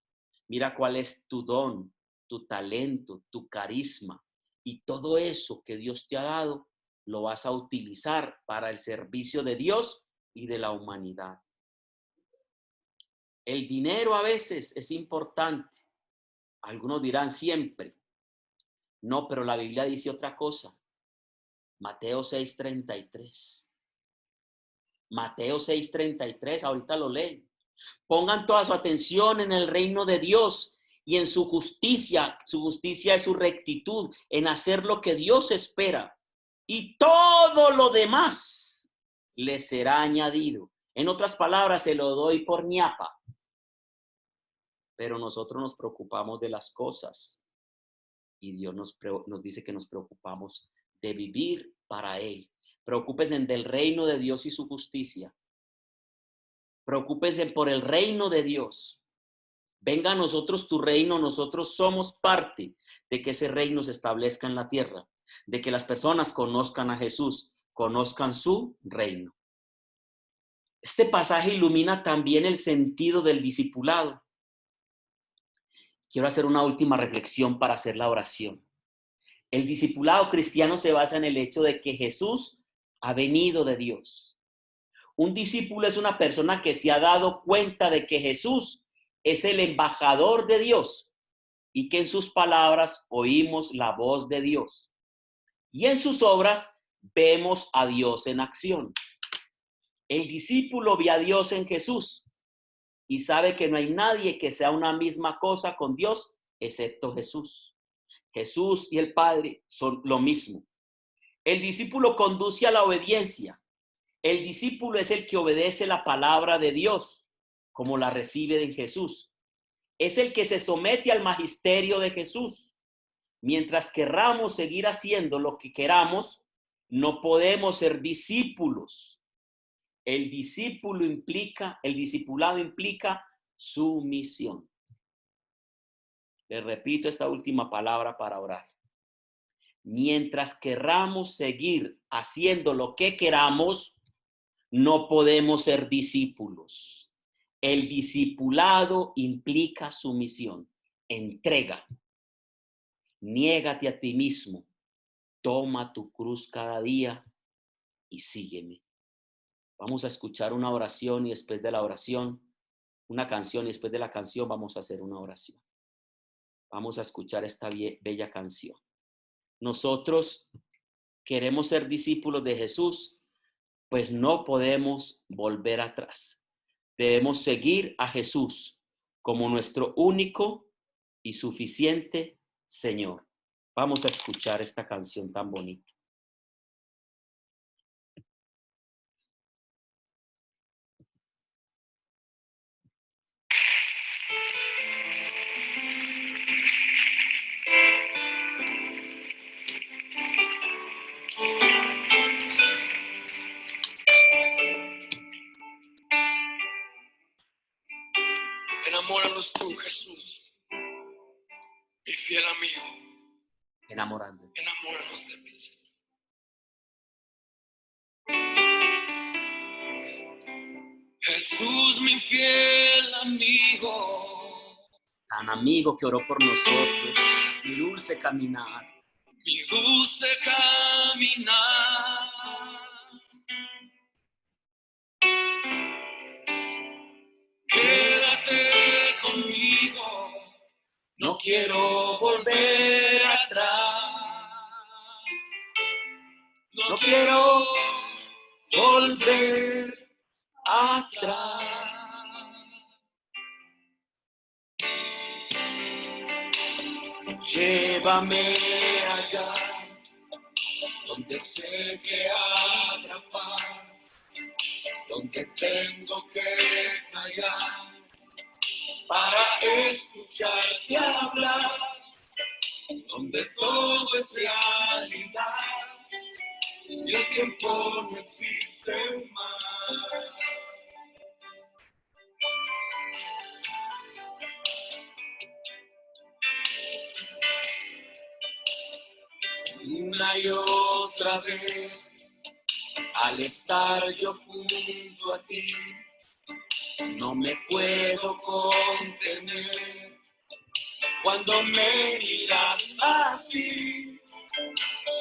[SPEAKER 1] mira cuál es tu don, tu talento, tu carisma. Y todo eso que Dios te ha dado, lo vas a utilizar para el servicio de Dios y de la humanidad. El dinero a veces es importante. Algunos dirán siempre. No, pero la Biblia dice otra cosa. Mateo 6:33. Mateo 6:33, ahorita lo leen. Pongan toda su atención en el reino de Dios y en su justicia. Su justicia es su rectitud, en hacer lo que Dios espera. Y todo lo demás les será añadido. En otras palabras, se lo doy por ñapa. Pero nosotros nos preocupamos de las cosas. Y Dios nos dice que nos preocupamos de vivir para Él. Preocúpense del reino de Dios y su justicia. Preocúpense por el reino de Dios. Venga a nosotros tu reino, nosotros somos parte de que ese reino se establezca en la tierra, de que las personas conozcan a Jesús, conozcan su reino. Este pasaje ilumina también el sentido del discipulado. Quiero hacer una última reflexión para hacer la oración. El discipulado cristiano se basa en el hecho de que Jesús ha venido de Dios. Un discípulo es una persona que se ha dado cuenta de que Jesús es el embajador de Dios y que en sus palabras oímos la voz de Dios. Y en sus obras vemos a Dios en acción. El discípulo ve a Dios en Jesús y sabe que no hay nadie que sea una misma cosa con Dios excepto Jesús. Jesús y el Padre son lo mismo. El discípulo conduce a la obediencia. El discípulo es el que obedece la palabra de Dios, como la recibe de Jesús. Es el que se somete al magisterio de Jesús. Mientras querramos seguir haciendo lo que queramos, no podemos ser discípulos. El discipulado implica sumisión. Les repito esta última palabra para orar. Mientras querramos seguir haciendo lo que queramos, no podemos ser discípulos. El discipulado implica sumisión, entrega. Niégate a ti mismo, toma tu cruz cada día y sígueme. Vamos a escuchar una oración y después de la oración, una canción y después de la canción vamos a hacer una oración. Vamos a escuchar esta bella canción. Nosotros queremos ser discípulos de Jesús pues no podemos volver atrás. Debemos seguir a Jesús como nuestro único y suficiente Señor. Vamos a escuchar esta canción tan bonita.
[SPEAKER 6] Enamóranos tú, Jesús, mi fiel amigo.
[SPEAKER 1] Enamorarse.
[SPEAKER 6] Enamóranos de ti, Señor. Jesús, mi fiel amigo.
[SPEAKER 1] Tan amigo que oró por nosotros, mi dulce caminar.
[SPEAKER 6] Mi dulce caminar. Quédate conmigo, no quiero volver atrás. No quiero volver atrás. Llévame allá, donde sé que habrá paz, donde tengo que callar para escucharte hablar, donde todo es realidad y el tiempo no existe más. Una y otra vez, al estar yo junto a ti, no me puedo contener. Cuando me miras así,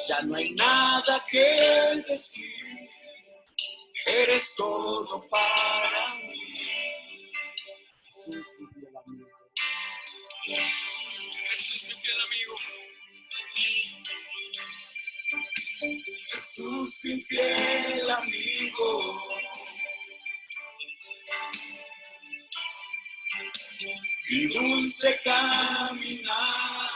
[SPEAKER 6] ya no hay nada que decir. Eres todo para mí.
[SPEAKER 1] Jesús, mi fiel amigo.
[SPEAKER 6] Jesús, mi fiel amigo. Jesús, mi fiel amigo. Mi dulce caminar.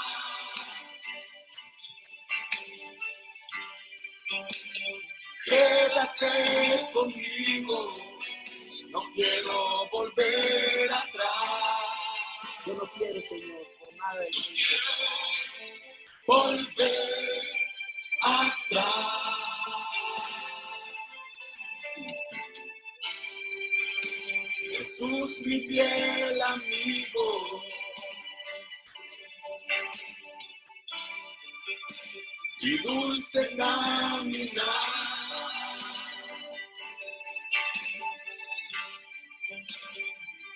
[SPEAKER 6] Quédate conmigo, no quiero volver atrás.
[SPEAKER 1] Yo no quiero, Señor, por nada del mundo.
[SPEAKER 6] Volver atrás. Jesús, mi fiel amigo. Mi dulce caminar.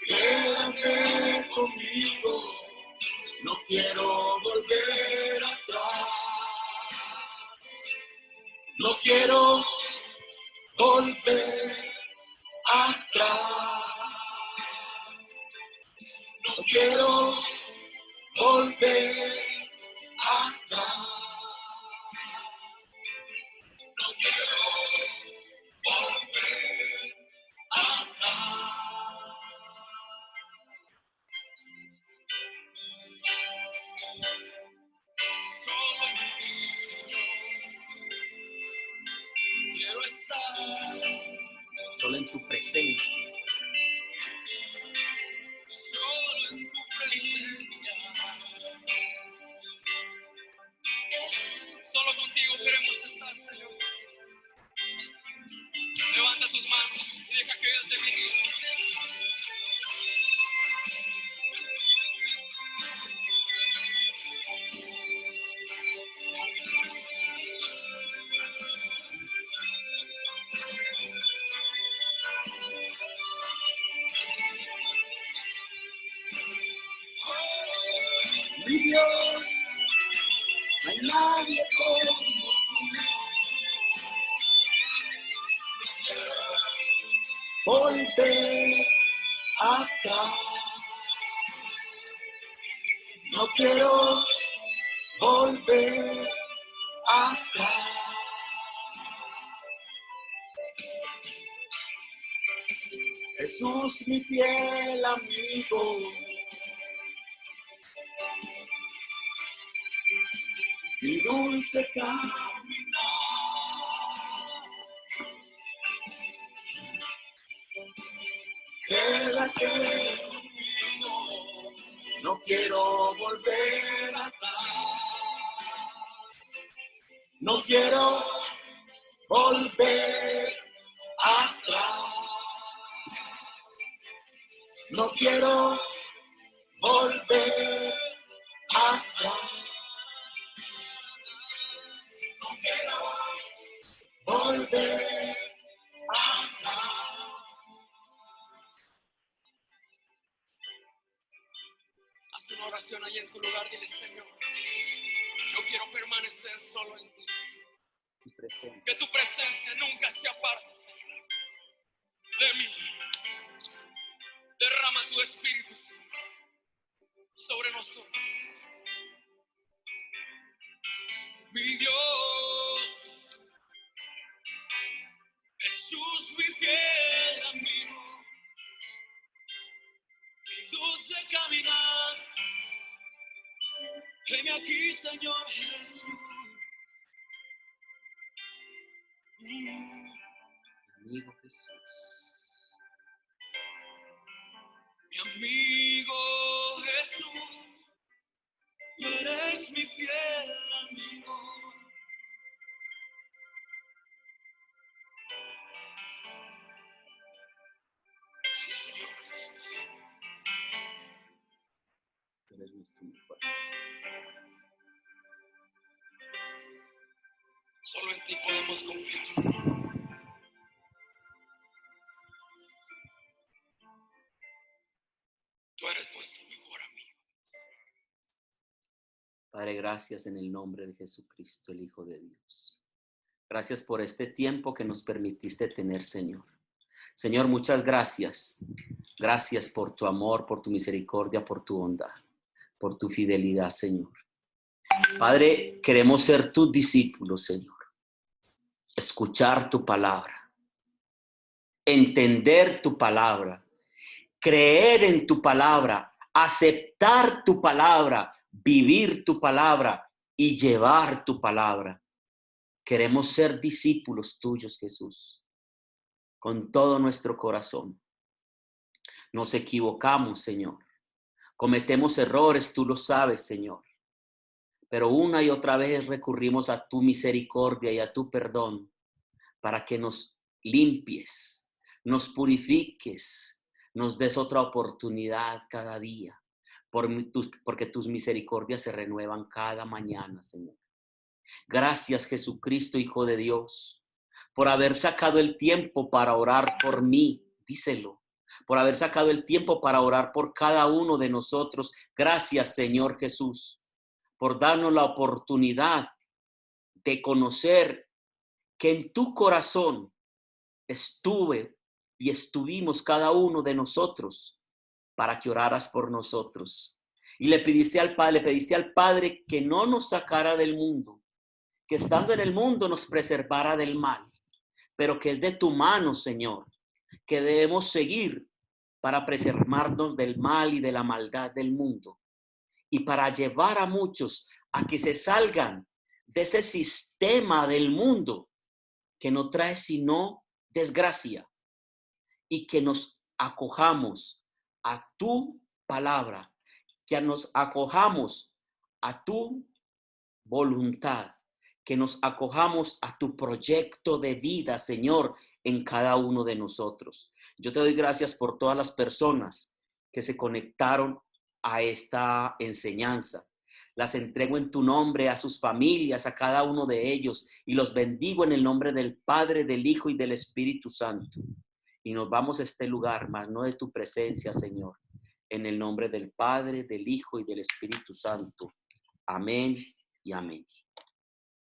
[SPEAKER 6] Quédate conmigo, no quiero volver atrás. No quiero volver atrás. No quiero volver atrás. No quiero volver atrás. Solo en ti, Señor, quiero estar.
[SPEAKER 1] Solo en tu presencia.
[SPEAKER 6] Solo en tu presencia. Solo contigo queremos estar, Señor. Levanta tus manos y deja que Él te ministre.
[SPEAKER 1] Mi Dios, no hay nadie como tú.
[SPEAKER 6] Volver atrás. No quiero volver atrás. Jesús, mi fiel amigo. Mi dulce caminar. Quédate conmigo, no quiero volver atrás. No quiero volver atrás. No quiero volver atrás. No quiero volver atrás. Haz una oración ahí en tu lugar, dile: Señor, yo quiero permanecer solo en ti. Que tu presencia nunca se aparte, Señor, de mí. Derrama tu espíritu, Señor, sobre nosotros. Mi Dios, Jesús, mi fiel amigo, mi dulce caminar. Heme aquí, Señor Jesús.
[SPEAKER 1] Amigo Jesús.
[SPEAKER 6] Mi amigo Jesús, tú eres mi fiel amigo. Sí, Señor Jesús.
[SPEAKER 1] Tú eres nuestro mejor.
[SPEAKER 6] Solo en ti podemos confiar, Señor. Tú eres nuestro mejor amigo.
[SPEAKER 1] Padre, gracias en el nombre de Jesucristo, el Hijo de Dios. Gracias por este tiempo que nos permitiste tener, Señor. Señor, muchas gracias. Gracias por tu amor, por tu misericordia, por tu bondad, por tu fidelidad, Señor. Padre, queremos ser tus discípulos, Señor. Escuchar tu palabra. Entender tu palabra. Creer en tu palabra. Aceptar tu palabra. Vivir tu palabra y llevar tu palabra. Queremos ser discípulos tuyos, Jesús, con todo nuestro corazón. Nos equivocamos, Señor. Cometemos errores, tú lo sabes, Señor. Pero una y otra vez recurrimos a tu misericordia y a tu perdón para que nos limpies, nos purifiques, nos des otra oportunidad cada día, porque tus misericordias se renuevan cada mañana, Señor. Gracias, Jesucristo, Hijo de Dios, por haber sacado el tiempo para orar por mí, díselo, por haber sacado el tiempo para orar por cada uno de nosotros. Gracias, Señor Jesús, por darnos la oportunidad de conocer que en tu corazón estuve y estuvimos cada uno de nosotros para que oraras por nosotros. Y le pediste al Padre que no nos sacara del mundo, que estando en el mundo nos preservara del mal, pero que es de tu mano, Señor, que debemos seguir para preservarnos del mal y de la maldad del mundo y para llevar a muchos a que se salgan de ese sistema del mundo que no trae sino desgracia y que nos acojamos a tu palabra, que nos acojamos a tu voluntad, que nos acojamos a tu proyecto de vida, Señor, en cada uno de nosotros. Yo te doy gracias por todas las personas que se conectaron a esta enseñanza. Las entrego en tu nombre a sus familias, a cada uno de ellos, y los bendigo en el nombre del Padre, del Hijo y del Espíritu Santo. Y nos vamos a este lugar, mas no de tu presencia, Señor. En el nombre del Padre, del Hijo y del Espíritu Santo. Amén y amén.